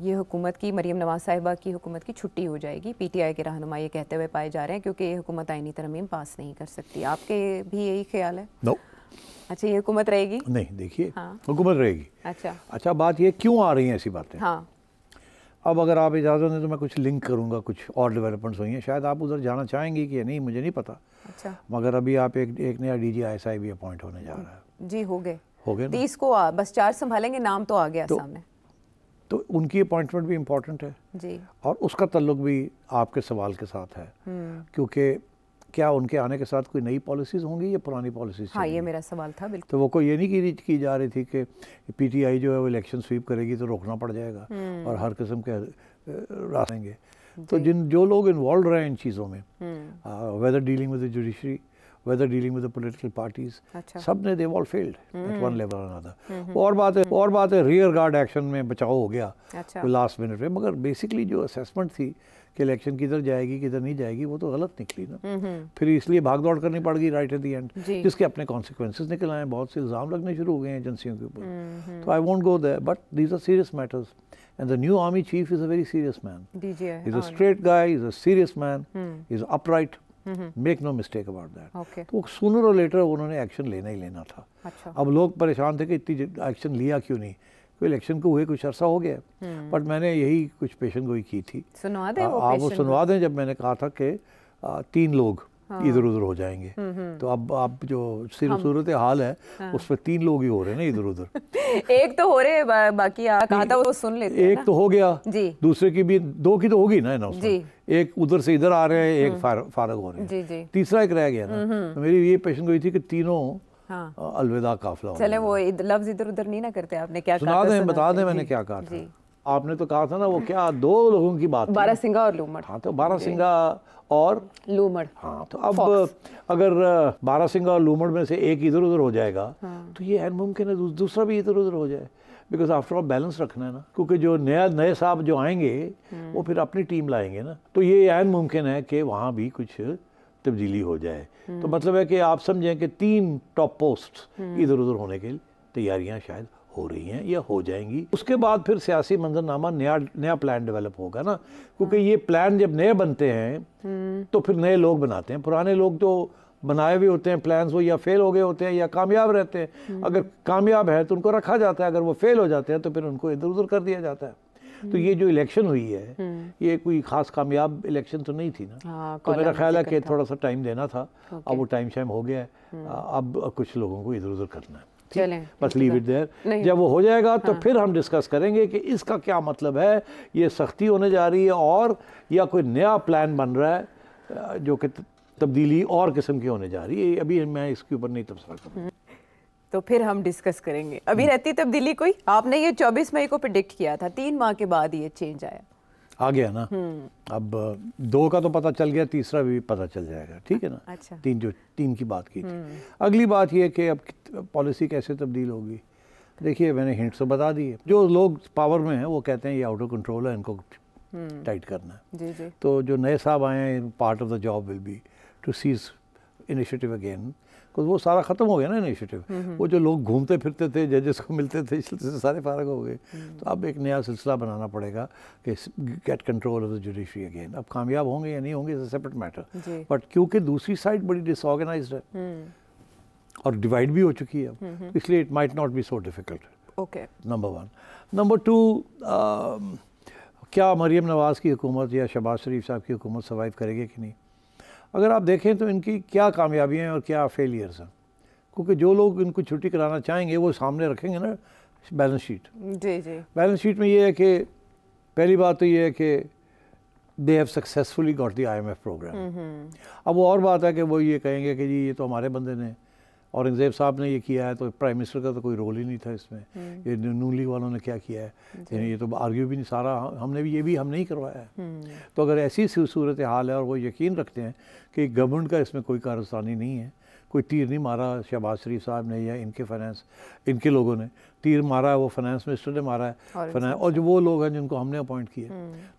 ये हुकूमत की, मरीम नवाज साहिबा की हुकूमत की छुट्टी हो जाएगी। PTI के रहनुमा ये कहते हुए पाए जा रहे हैं क्योंकि ये हुकूमत आईनी तरमीम पास नहीं कर सकती। आपके भी यही ख्याल है? नो। अच्छा, ये हुकूमत रहेगी? नहीं, देखिए, हुकूमत रहेगी। अच्छा, बात ये क्यों आ रही है ऐसी बातें? हाँ, अब अगर आप इजाज़त दें तो मैं कुछ लिंक करूंगा, कुछ और डेवलपमेंट्स हुई हैं, शायद आप उधर जाना चाहेंगी कि नहीं, मुझे नहीं पता। अच्छा, मगर अभी आप एक नया DG ISI भी अपॉइंट होने जा रहा है। जी, हो गए? हो गए ना। 30 को बस 4 संभालेंगे, नाम तो आ गया सामने। तो उनकी अपॉइंटमेंट भी इम्पोर्टेंट है जी, और उसका ताल्लुक भी आपके सवाल के साथ है, क्योंकि क्या उनके आने के साथ कोई नई पॉलिसीज़ होंगी या पुरानी पॉलिसीज़? हाँ, ये मेरा सवाल था बिल्कुल। तो वो कोई ये नहीं की जा रही थी कि पीटीआई जो है वो इलेक्शन स्वीप करेगी तो रोकना पड़ जाएगा और हर किस्म के रास्तेंगे। तो जो लोग इन्वॉल्व रहे हैं इन चीज़ों में, whether dealing with the judiciary, whether dealing with the political parties, सब ने they all failed at one level or another। और बात है रियर गार्ड एक्शन में बचाव हो गया लास्ट मिनट में, मगर बेसिकली जो असेसमेंट थी कि इलेक्शन किधर जाएगी किधर नहीं जाएगी वो तो गलत निकली ना। फिर इसलिए भाग दौड़ करनी पड़ गई राइट एट द एंड, जिसके अपने कॉन्सिक्वेंसेस निकल आए, बहुत से इल्ज़ाम लगने शुरू हो गए हैं एजेंसियों के ऊपर। तो I won't go there, but these are serious matters and the new army chief is a very serious man. He's a straight guy, he's a serious man, he's upright, make no mistake about that। तो sooner or later उन्होंने action लेना ही लेना था। अब लोग परेशान थे कि इतनी एक्शन लिया क्यों नहीं, कोई इलेक्शन को हुए कुछ अरसा हो गया, बट मैंने यही कुछ पेशन गोई की थी। सुनवा दें आप वो सुनवा दें, जब मैंने कहा था कि 3 लोग इधर उधर हो जाएंगे, तो अब जो सूरत हाल है उसमें 3 लोग ही हो रहे हैं ना इधर उधर। एक तो हो रहे हैं, बाकी कहा था वो सुन लेते हैं। एक तो हो गया जी, दूसरे की भी 2 की तो होगी ना जी। एक उधर से इधर आ रहे हैं, एक फारग हो रहे हैं जी। तीसरा एक रह गया ना। तो मेरी ये पेशन गोई थी कि तीनों अलविदा काफिला। चले वो लफ्ज इधर उधर नहीं ना करते, आपने क्या कहा? सुना दें, बता दें मैंने क्या कहा था। आपने तो कहा था ना वो क्या 2 लोगों की बात, बारासिंगा और लूमड़। हाँ, तो बारासिंगा और लूमड़। हाँ, तो अब अगर बारासिंगा और लूमड़ में से एक इधर उधर हो जाएगा तो ये ऐन मुमकिन है दूसरा भी इधर उधर हो जाए, बिकॉज आफ्टर ऑल बैलेंस रखना है ना, क्योंकि जो नए साहब जो आएंगे वो फिर अपनी टीम लाएंगे ना, तो ये ऐन मुमकिन है कि वहाँ भी कुछ तब्दीली हो जाए। तो मतलब है कि आप समझें कि 3 टॉप पोस्ट इधर उधर होने की तैयारियाँ शायद हो रही हैं या हो जाएंगी। उसके बाद फिर सियासी मंजरनामा नया प्लान डेवलप होगा ना, क्योंकि ये प्लान जब नए बनते हैं तो फिर नए लोग बनाते हैं। पुराने लोग तो बनाए हुए होते हैं प्लान्स, वो या फेल हो गए होते हैं या कामयाब रहते हैं। अगर कामयाब है तो उनको रखा जाता है, अगर वो फेल हो जाते हैं तो फिर उनको इधर उधर कर दिया जाता है। तो ये जो इलेक्शन हुई है ये कोई खास कामयाब इलेक्शन तो नहीं थी ना। तो मेरा ख्याल है कि थोड़ा सा टाइम देना था, अब वो टाइम शाइम हो गया है, अब कुछ लोगों को इधर उधर करना है। बस लीव इट देयर। जब वो हो जाएगा तो फिर हम डिस्कस करेंगे कि इसका क्या मतलब है, ये सख्ती होने जा रही है और या कोई नया प्लान बन रहा है जो कि तब्दीली और किस्म की होने जा रही है। अभी मैं इसके ऊपर नहीं तबसरा करूँगा, तो फिर हम डिस्कस करेंगे। अभी रहती तब्दीली कोई? आपने ये 24 मई को प्रेडिक्ट किया था, 3 माह के बाद ये चेंज आया, आ गया ना। अब 2 का तो पता चल गया, तीसरा भी पता चल जाएगा, ठीक है ना। अच्छा। 3 की बात की थी। अगली बात ये कि अब पॉलिसी कैसे तब्दील होगी। देखिए मैंने हिंट तो बता दी है, जो लोग पावर में हैं वो कहते हैं ये आउट ऑफ कंट्रोल है, इनको टाइट करना है जी जी। तो जो नए साहब आए हैं, part of the job will be to seize initiative again, because वो सारा ख़त्म हो गया ना इनिशिएटिव। वो जो लोग घूमते फिरते थे, जजेस को मिलते थे, इससे सारे फारग हो गए। तो अब एक नया सिलसिला बनाना पड़ेगा कि gate control of the judiciary again. अब कामयाब होंगे या नहीं होंगे it's a separate matter, but क्योंकि दूसरी साइड बड़ी डिसऑर्गेनाइज्ड है और डिवाइड भी हो चुकी है, इसलिए it might not be so difficult. Okay, number 1। Number 2, क्या मरीम नवाज़ की हुकूमत या शहबाज शरीफ साहब की हुकूमत सर्वाइव करेगी कि नहीं। अगर आप देखें तो इनकी क्या कामयाबियाँ हैं और क्या फेलियर्स हैं, क्योंकि जो लोग इनको छुट्टी कराना चाहेंगे वो सामने रखेंगे ना बैलेंस शीट। जी जी। बैलेंस शीट में ये है कि पहली बात तो ये है कि they have successfully got the IMF programme. अब वो और बात है कि वो ये कहेंगे कि जी ये तो हमारे बंदे ने, औरंगज़ेब साहब ने ये किया है, तो प्राइम मिनिस्टर का तो कोई रोल ही नहीं था इसमें, ये नून लीग वालों ने क्या किया है, ये तो आर्ग्यू भी नहीं, सारा हमने भी हमने ही करवाया है। तो अगर ऐसी सूरत हाल है और वो यकीन रखते हैं कि गवर्नमेंट का इसमें कोई कारस्तानी नहीं है, कोई तीर नहीं मारा शहबाज शरीफ साहब ने या इनके लोगों ने तीर मारा है, वो फाइनेंस मिनिस्टर ने मारा है, और जो वो लोग हैं जिनको हमने अपॉइंट किया,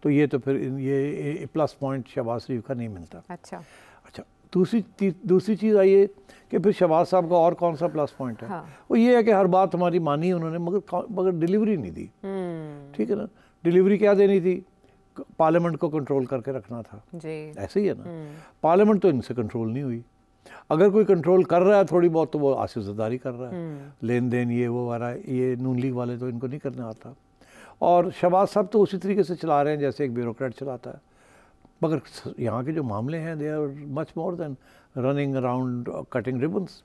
तो ये तो फिर ये प्लस पॉइंट शहबाज शरीफ का नहीं मिलता। अच्छा, दूसरी चीज़ आई है कि फिर शहबाज साहब का और कौन सा प्लस पॉइंट है। हाँ। वो ये है कि हर बात हमारी मानी उन्होंने, मगर डिलीवरी नहीं दी। ठीक है ना, डिलीवरी क्या देनी थी, पार्लियामेंट को कंट्रोल करके रखना था जी। ऐसे ही है ना, पार्लियामेंट तो इनसे कंट्रोल नहीं हुई। अगर कोई कंट्रोल कर रहा है थोड़ी बहुत तो वो आसिफजदारी कर रहा है, लेन देन ये वो वाला, ये नून लीग वाले तो इनको नहीं करना आता। और शहबाज साहब तो उसी तरीके से चला रहे हैं जैसे एक ब्यूरोक्रेट चलाता है, मगर यहाँ के जो मामले हैं they are much more than running around cutting ribbons.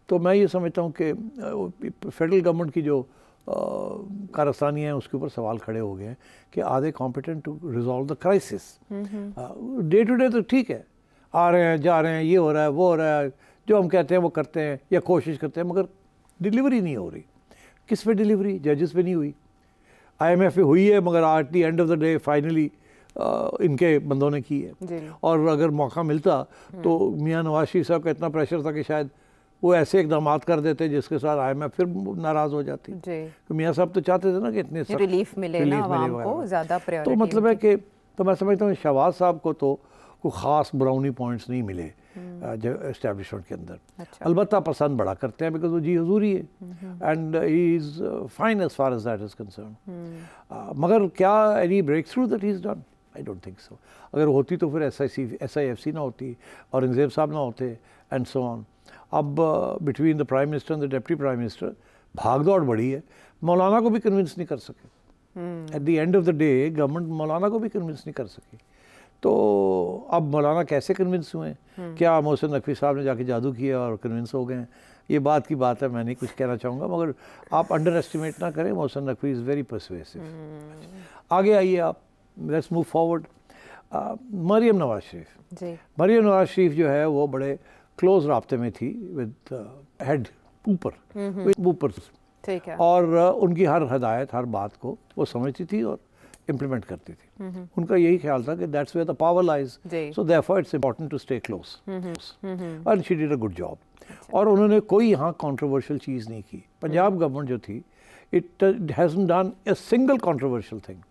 तो मैं ये समझता हूँ कि फेडरल गवर्नमेंट की जो कारस्तानी है उसके ऊपर सवाल खड़े हो गए हैं कि are they competent to resolve the crisis. Day to day तो ठीक है, आ रहे हैं जा रहे हैं, ये हो रहा है वो हो रहा है, जो हम कहते हैं वो करते हैं या कोशिश करते हैं, मगर डिलीवरी नहीं हो रही। किस पे डिलीवरी? जजेस पे नहीं हुई, IMF पे हुई है, मगर eight the end of the day finally इनके बंदों ने की है। और अगर मौका मिलता तो मियाँ नवाज शरीफ साहब का इतना प्रेशर था कि शायद वो ऐसे इकदाम कर देते जिसके साथ IMF फिर नाराज़ हो जाती। तो मियाँ साहब तो चाहते थे ना कि इतने रिलीफ मिले ना आवाम को, ज़्यादा प्रायोरिटी। तो मतलब है कि तो मैं समझता हूँ शहबाज साहब को तो कोई ख़ास ब्राउनी पॉइंट्स नहीं मिले एस्टेब्लिशमेंट के अंदर। अलबत्ता पसंद बड़ा करते हैं बिकॉज वो जी हजूरी है and he is fine as far as that is concern. मगर क्या any breakthrough that he is done? I don't think so. अगर होती तो फिर SIFC ना होती, औरंगजेब साहब ना होते एंड सो ऑन। अब between the prime minister and the deputy prime minister भाग दौड़ बड़ी है। मौलाना को भी कन्विंस नहीं कर सके। Eight the end of the day government मौलाना को भी कन्विंस नहीं कर सकी। तो अब मौलाना कैसे कन्विंस हुए? क्या मोहसिन नकवी साहब ने जाके जादू किया और कन्विंस हो गए हैं? ये बात की बात है, मैं नहीं कुछ कहना चाहूँगा, मगर आप अंडर एस्टिमेट ना करें। Mohsin Naqvi is very persuasive. आगे आइए आप, let's move forward. Maryam Nawaz Sharif. Maryam Nawaz Sharif जो है वो बड़े क्लोज राब्ते में थी विद हेड ऊपर, ठीक है। और उनकी हर हदायत हर बात को वो समझती थी और इम्प्लीमेंट करती थी। उनका यही ख्याल था कि that's where the power lies, so therefore it's important to stay close, and she did a good job. और उन्होंने कोई यहाँ कंट्रोवर्शियल चीज़ नहीं की। पंजाब गवर्नमेंट जो थी, it hasn't done a single controversial thing.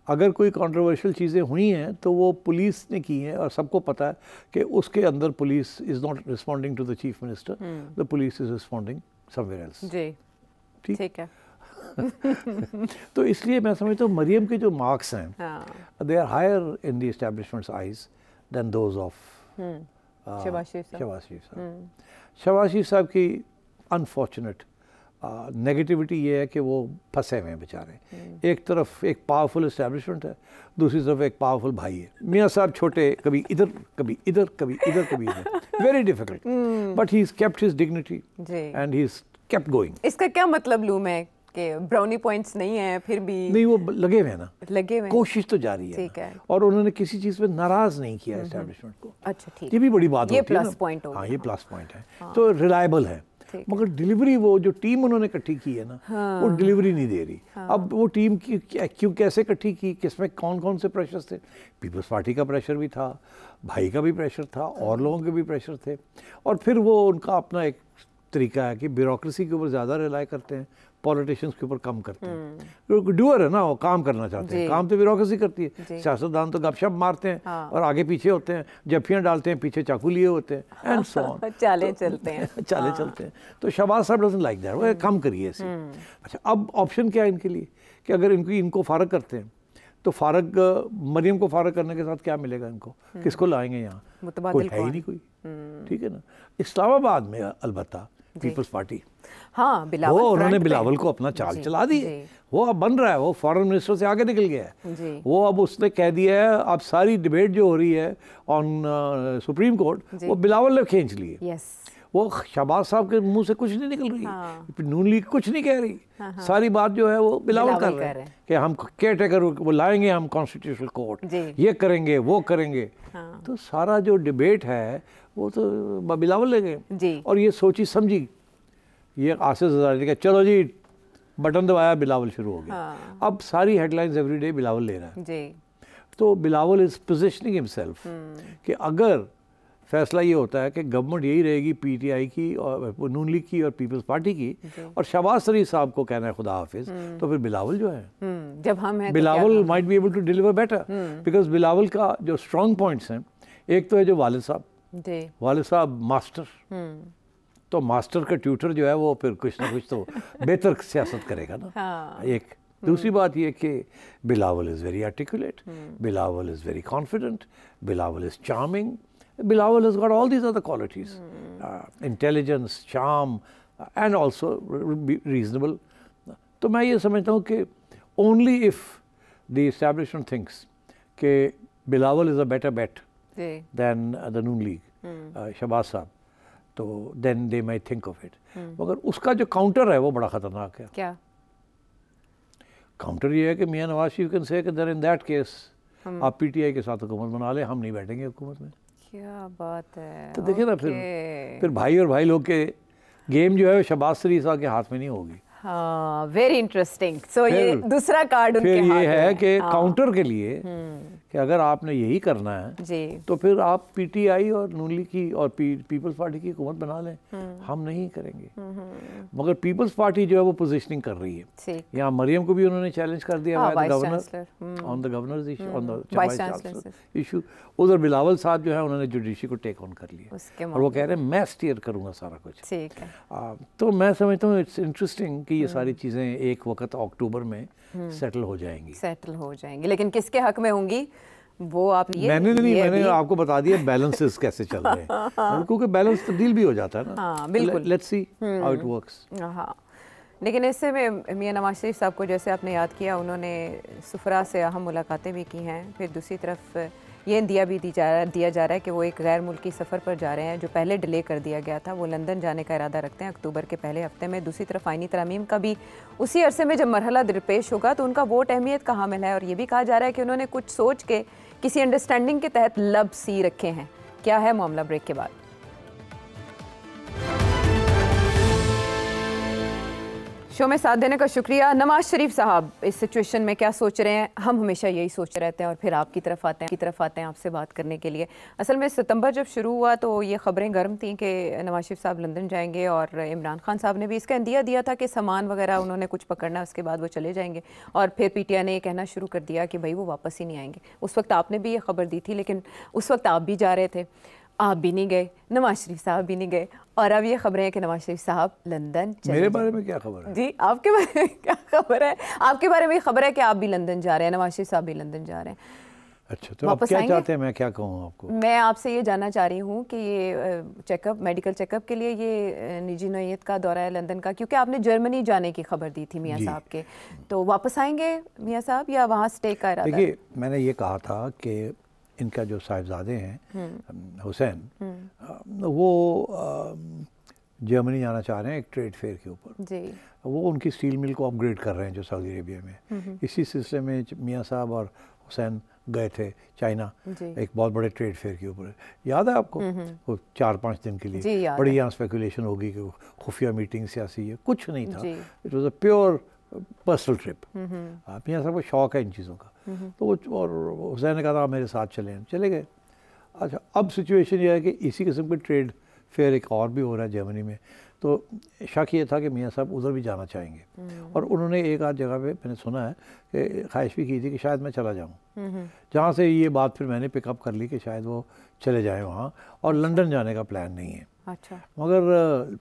अगर कोई कंट्रोवर्शियल चीज़ें हुई हैं तो वो पुलिस ने की हैं, और सबको पता है कि उसके अंदर police is not responding to the chief minister, the police is responding somewhere else. जी, ठीक है। तो इसलिए मैं समझता हूँ मरियम के जो मार्क्स हैं they are higher in the establishment's eyes than those of Shahbaz Sharif साहब। शहबाज शरीफ साहब की अनफॉर्चुनेट नेगेटिविटी ये है कि वो फंसे हुए हैं बेचारे। एक तरफ एक पावरफुल एस्टैब्लिशमेंट है, दूसरी तरफ एक पावरफुल भाई है। मियाँ साहब छोटे, कभी इधर कभी इधर कभी इधर कभी इधर, very difficult, but he is kept his dignity and he is kept going. इसका क्या मतलब लूँ मैं कि ब्राउनी पॉइंट्स नहीं है फिर भी? नहीं, वो लगे हुए हैं ना, लगे हुए, कोशिश तो जारी है, ठीक है। और उन्होंने किसी चीज़ पे नाराज़ नहीं किया एस्टैब्लिशमेंट को। अच्छा, ठीक, ये भी बड़ी बात होती है, ये प्लस पॉइंट होगा। हाँ, ये प्लस पॉइंट है। तो रिलायबल है, मगर डिलीवरी वो जो टीम उन्होंने इकट्ठी की है ना, वो डिलीवरी नहीं दे रही। अब वो टीम की क्यों कैसे इकट्ठी की, किसमें कौन कौन से प्रेशर्स थे? पीपल्स पार्टी का प्रेशर भी था, भाई का भी प्रेशर था, और लोगों के भी प्रेशर थे, और फिर वो उनका अपना एक तरीका है कि ब्यूरोक्रेसी के ऊपर ज़्यादा रिलाई करते हैं, पॉलिटिशियंस के ऊपर कम करते हैं। डूअर है ना, वो काम करना चाहते हैं, काम तो ब्यूरोक्रेसी करती है। सियासतदान तो गपशप मारते हैं और आगे पीछे होते हैं, जफ्फियाँ डालते हैं, पीछे चाकू लिए होते हैं, एंड सो ऑन, चाले चलते हैं, चाले चलते हैं। तो शहबाज साहब डजंट लाइक दैट, वो कम करिए इसे। अच्छा, अब ऑप्शन क्या है इनके लिए कि अगर इनको फारग करते हैं तो फारग मरियम को फारग करने के साथ क्या मिलेगा इनको? किसको लाएंगे यहाँ? कोई है ही नहीं कोई, ठीक है ना। इस्लामाबाद में अलबत्ता पीपल्स पार्टी, हाँ, बिलावल, वो उन्होंने बिलावल को अपना चाल चला दी है। वो अब बन रहा है, वो फॉरेन मिनिस्टर से आगे निकल गया है। वो अब उसने कह दिया है, अब सारी डिबेट जो हो रही है ऑन सुप्रीम कोर्ट, वो बिलावल ने खींच ली है। वो शहबाज साहब के मुंह से कुछ नहीं निकल रही, नून लीग कुछ नहीं कह रही, सारी बात जो है वो बिलावल कर रहे हैं कि हम केयर टेकर वो लाएंगे, हम कॉन्स्टिट्यूशनल कोर्ट, ये करेंगे वो करेंगे। तो सारा जो डिबेट है वो तो बिलावल ले गए, और ये सोची समझी, ये आसिफ ज़रदारी का चलो जी बटन दबाया, बिलावल शुरू हो गया। अब सारी हेडलाइंस एवरीडे बिलावल ले रहा है। तो बिलावल इज पोजीशनिंग हिमसेल्फ कि अगर फैसला ये होता है कि गवर्नमेंट यही रहेगी PTI की और नून लीग की और पीपल्स पार्टी की, और शहबाज शरीफ साहब को कहना है खुदा हाफिज, तो फिर बिलावल जो है, जब हम हैं, Bilawal might be able to deliver better, because Bilawal का जो स्ट्रॉन्ग पॉइंट्स हैं, एक तो है जो वालिद साहब मास्टर, तो मास्टर का ट्यूटर जो है वो फिर कुछ ना कुछ तो बेहतर सियासत करेगा ना। एक दूसरी बात ये कि Bilawal is very articulate, Bilawal is very confident, Bilawal is charming, Bilawal has got all these other qualities, intelligence, charm, and also reasonable. तो मैं ये समझता हूँ कि only if the establishment thinks कि Bilawal is a better bet जी than the Noon league, Shahbaz साहब, तो then they may think of it. मगर उसका जो काउंटर है वो बड़ा ख़तरनाक है। क्या काउंटर ये है कि मियाँ नवाज शरीफ कैन से कि इन दैट केस आप पीटीआई के साथ हुकूमत बना लें, हम नहीं बैठेंगे हुकूमत में। क्या बात है। तो देखिए ना, फिर भाई और भाई लोग के गेम जो है वो शहबाज शरीफ साहब के हाथ में नहीं होगी। हाँ, वेरी इंटरेस्टिंग। सो ये दूसरा कार्ड उनके फिर हाथ ये है कि हाँ। काउंटर के लिए कि अगर आपने यही करना है जी तो फिर आप पीटीआई और नून लीग की और पीपल्स पार्टी की हुकूमत बना लें, हम नहीं करेंगे। मगर पीपल्स पार्टी जो है वो पोजीशनिंग कर रही है। ठीक, यहाँ मरियम को भी उन्होंने चैलेंज कर दिया हाँ, governor on the governors issue, on the vice vice chancellor chancellor issue. उधर बिलावल साहब जो है उन्होंने जुडिशरी को टेक ऑन कर लिया उसके और वो कह रहे हैं मैं स्टीयर करूँगा सारा कुछ। ठीक है। तो मैं समझता हूँ इट्स इंटरेस्टिंग कि ये सारी चीज़ें एक वक्त अक्टूबर में सेटल हो जाएंगी। सेटल हो जाएंगी, लेकिन किसके हक में होंगी वो आप मैंने आपको बता दिया बैलेंसेस कैसे चल रहे हैं, क्योंकि बैलेंस तब्दील भी हो जाता है ना। हाँ, बिल्कुल। Let's see how it works. हाँ, लेकिन इससे में मियां नवाज शरीफ साहब को जैसे आपने याद किया, उन्होंने सुफरा से अहम मुलाकातें भी की हैं। फिर दूसरी तरफ ये दिया जा रहा है कि वो एक गैर मुल्की सफ़र पर जा रहे हैं जो पहले डिले कर दिया गया था। वो लंदन जाने का इरादा रखते हैं अक्टूबर के पहले हफ्ते में। दूसरी तरफ आईनी तरमीम का भी उसी अरसे में जब मरहला दरपेश होगा तो उनका वोट अहमियत का हामिल है। और ये भी कहा जा रहा है कि उन्होंने कुछ सोच के किसी अंडरस्टैंडिंग के तहत लब सी रखे हैं। क्या है मामला, ब्रेक के बाद। शो में साथ देने का शुक्रिया। नवाज शरीफ साहब इस सिचुएशन में क्या सोच रहे हैं, हम हमेशा यही सोचते रहते हैं और फिर आपकी तरफ आते हैं आपसे बात करने के लिए। असल में सितंबर जब शुरू हुआ तो ये खबरें गर्म थीं कि नवाज शरीफ साहब लंदन जाएंगे और इमरान खान साहब ने भी इसका इंदिया दिया था कि सामान वगैरह उन्होंने कुछ पकड़ना है, उसके बाद वो चले जाएंगे। और फिर पीटीआई ने ये कहना शुरू कर दिया कि भाई वो वापस ही नहीं आएंगे। उस वक्त आपने भी ये खबर दी थी, लेकिन उस वक्त आप भी जा रहे थे, आप भी नहीं गए, नवाज शरीफ साहब भी नहीं गए, और अब ये खबरें हैं कि नवाज शरीफ साहब लंदन चले। मेरे बारे में क्या खबर है? जी, आपके बारे में क्या खबर है? आपके बारे में खबर है कि आप भी लंदन जा रहे हैं, नवाज शरीफ साहब भी लंदन जा रहे हैं। अच्छा, तो आप क्या चाहते हैं मैं क्या कहूँ आपको? मैं आपसे ये जानना चाह रही हूँ कि ये चेकअप, मेडिकल चेकअप के लिए ये निजी नौयत का दौरा है लंदन का, क्योंकि आपने जर्मनी जाने की खबर दी थी मियाँ साहब के, तो वापस आएंगे मियाँ साहब या वहाँ स्टे का इरादा? देखिए, मैंने ये कहा था कि इनका जो साहिबजादे हैं हुसैन, वो जर्मनी जाना चाह रहे हैं एक ट्रेड फेयर के ऊपर जी। वो उनकी स्टील मिल को अपग्रेड कर रहे हैं जो सऊदी अरेबिया में। इसी सिलसिले में मियाँ साहब और हुसैन गए थे चाइना एक बहुत बड़े ट्रेड फेयर के ऊपर। याद है आपको? वो 4-5 दिन के लिए बड़ी यहाँ स्पेकुलेशन होगी कि खुफिया मीटिंग सियासी है, कुछ नहीं था। It was a pure personal trip. मियाँ साहब को शौक है इन चीज़ों का, तो वो और हुसैन ने कहा था मेरे साथ चले गए। अच्छा, अब सिचुएशन ये है कि इसी किस्म के ट्रेड फेयर एक और भी हो रहा है जर्मनी में, तो शक ये था कि मियाँ साहब उधर भी जाना चाहेंगे। और उन्होंने एक आध जगह पे मैंने सुना है कि ख्वाहिश भी की थी कि शायद मैं चला जाऊँ, जहाँ से ये बात फिर मैंने पिकअप कर ली कि शायद वो चले जाएँ वहाँ, और लंदन जाने का प्लान नहीं है। अच्छा, मगर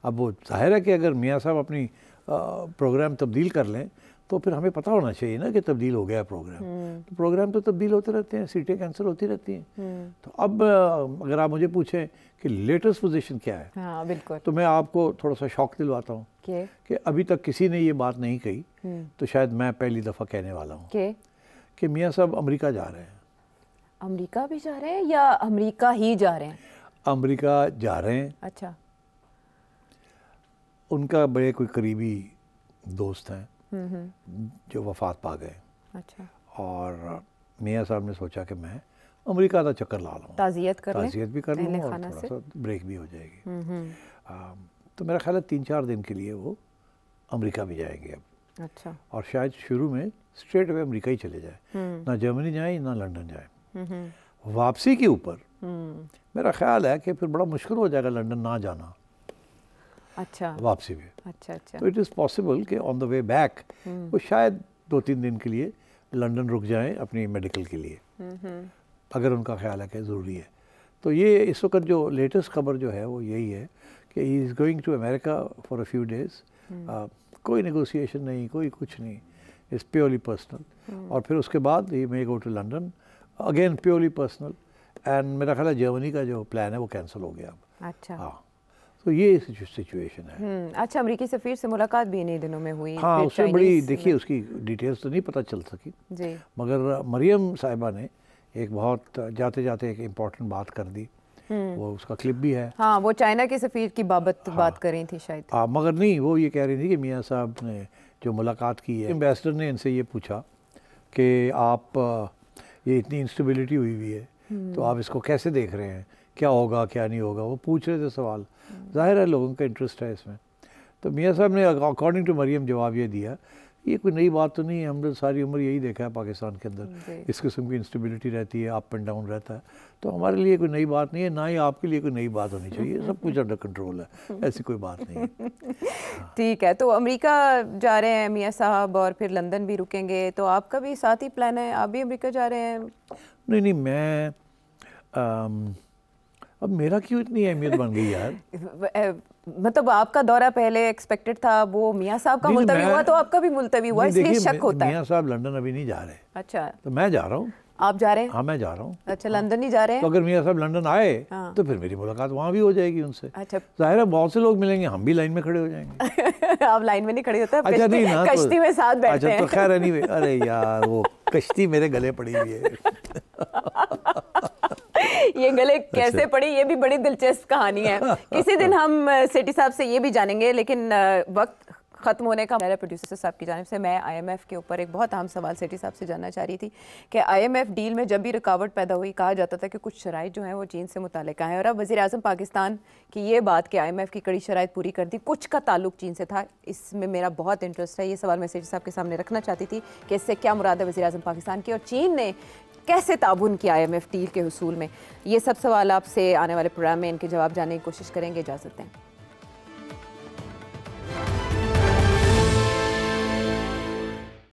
अब वो जाहिर है कि अगर मियाँ साहब अपनी प्रोग्राम तब्दील कर लें तो फिर हमें पता होना चाहिए ना कि तब्दील हो गया प्रोग्राम। तो प्रोग्राम तो तब्दील होते रहते हैं, सीटें कैंसिल होती रहती हैं। तो अब अगर आप मुझे पूछें कि लेटेस्ट पोजीशन क्या है, हाँ, बिल्कुल, तो मैं आपको थोड़ा सा शौक दिलवाता हूँ कि अभी तक किसी ने ये बात नहीं कही, तो शायद मैं पहली दफ़ा कहने वाला हूँ कि मियाँ साहब अमेरिका जा रहे हैं। अमेरिका भी जा रहे हैं या अमेरिका ही जा रहे हैं? अमेरिका जा रहे हैं। अच्छा, उनका बड़े कोई करीबी दोस्त हैं जो वफात पा गए। अच्छा, और मियाँ साहब ने सोचा कि मैं अमेरिका का चक्कर ला लूँ, ताज़ियत भी कर लूँ और थोड़ा सा ब्रेक भी हो जाएगी। तो मेरा ख्याल है 3-4 दिन के लिए वो अमेरिका भी जाएंगे अब। अच्छा, और शायद शुरू में स्ट्रेट अवे अमेरिका ही चले जाए, ना जर्मनी जाए ना लंदन जाए। वापसी के ऊपर मेरा ख्याल है कि फिर बड़ा मुश्किल हो जाएगा लंदन ना जाना। अच्छा, वापसी में। अच्छा, तो इट इज़ पॉसिबल कि ऑन द वे बैक वो शायद 2-3 दिन के लिए लंदन रुक जाएं अपनी मेडिकल के लिए, अगर उनका ख्याल है कि ज़रूरी है। तो ये इस वक्त जो लेटेस्ट खबर जो है वो यही है कि he is going to America for a few days. कोई नेगोशिएशन नहीं, कोई कुछ नहीं, इट्स प्योरली पर्सनल। और फिर उसके बाद he may go to London again, purely personal. And मेरा ख्याल है जर्मनी का जो प्लान है वो कैंसिल हो गया अब। अच्छा, हाँ, तो ये सिचुएशन है। अच्छा, अमेरिकी सफ़ीर से मुलाकात भी इन्हीं दिनों में हुई। हाँ, उससे बड़ी देखिए उसकी डिटेल्स तो नहीं पता चल सकी जी। मगर मरियम साहिबा ने एक बहुत जाते जाते एक इम्पोर्टेंट बात कर दी, वो उसका क्लिप भी है। हाँ, वो चाइना के सफ़ीर की बाबत बात कर रही थी शायद। मगर नहीं, वो ये कह रही थी कि मियाँ साहब ने जो मुलाकात की है, एम्बेसडर ने इनसे ये पूछा कि आप ये इतनी इंस्टेबिलिटी हुई है तो आप इसको कैसे देख रहे हैं, क्या होगा क्या नहीं होगा, वो पूछ रहे थे सवाल। जाहिर है लोगों का इंटरेस्ट है इसमें। तो मियाँ साहब ने अकॉर्डिंग टू मरियम जवाब ये दिया, ये कोई नई बात तो नहीं है, हमने सारी उम्र यही देखा है पाकिस्तान के अंदर, इस किस्म की इंस्टेबिलिटी रहती है, अप एंड डाउन रहता है, तो हमारे लिए कोई नई बात नहीं है, ना ही आपके लिए कोई नई बात होनी चाहिए, सब कुछ अंडर कंट्रोल है, ऐसी कोई बात नहीं है। ठीक है, तो अमेरिका जा रहे हैं मियाँ साहब और फिर लंदन भी रुकेंगे, तो आपका भी साथ ही प्लान है, आप भी अमेरिका जा रहे हैं? नहीं, मैं अब मेरा क्यों इतनी अहमियत बन गई यार? मतलब आपका दौरा पहले एक्सपेक्टेड था, वो मियाँ साहब का मुलतवी हुआ तो आपका भी मुलतवी हुआ, इसलिए शक होता है। मियाँ साहब लंदन अभी नहीं जा रहे। अच्छा, तो मैं जा रहा हूँ। आप जा रहे हैं? हाँ, मैं जा रहा हूँ। अच्छा, लंदन नहीं जा रहे हैं? तो अगर मियाँ साहब लंदन आए तो फिर मेरी मुलाकात वहाँ भी हो जाएगी उनसे। अच्छा, जाहिर है बहुत से लोग मिलेंगे, हम भी लाइन में खड़े हो जाएंगे। आप लाइन में नहीं खड़े होते? अच्छा नहीं ना, कश्ती में साथ बैठते हैं। अच्छा, तो खैर एनीवे, अरे यार वो कश्ती मेरे गले पड़ी हुई है। ये गले कैसे पड़ी, ये भी बड़ी दिलचस्प कहानी है। किसी दिन हम सेठी साहब से ये भी जानेंगे, लेकिन वक्त ख़त्म होने का मेरा प्रोड्यूसर साहब की जानिब से मैं IMF के ऊपर एक बहुत अहम सवाल सेठी साहब से जानना चाह रही थी कि IMF डील में जब भी रुकावट पैदा हुई, कहा जाता था कि कुछ शराइत जो हैं वो चीन से मुताल्लिक़ हैं, और अब वज़ीर-ए-आज़म पाकिस्तान की ये बात कि IMF की कड़ी शराइत पूरी कर दी, कुछ का ताल्लुक चीन से था, इसमें मेरा बहुत इंटरेस्ट है। ये सवाल मैं सेठी साहब के सामने रखना चाहती थी कि इससे क्या मुराद है वज़ीर-ए-आज़म पाकिस्तान की, और चीन ने कैसे ताबून किया IMF डील के हुसूल में। ये सब सवाल आपसे आने वाले प्रोग्राम में इनके जवाब जानने की कोशिश करेंगे। इजाज़त दें।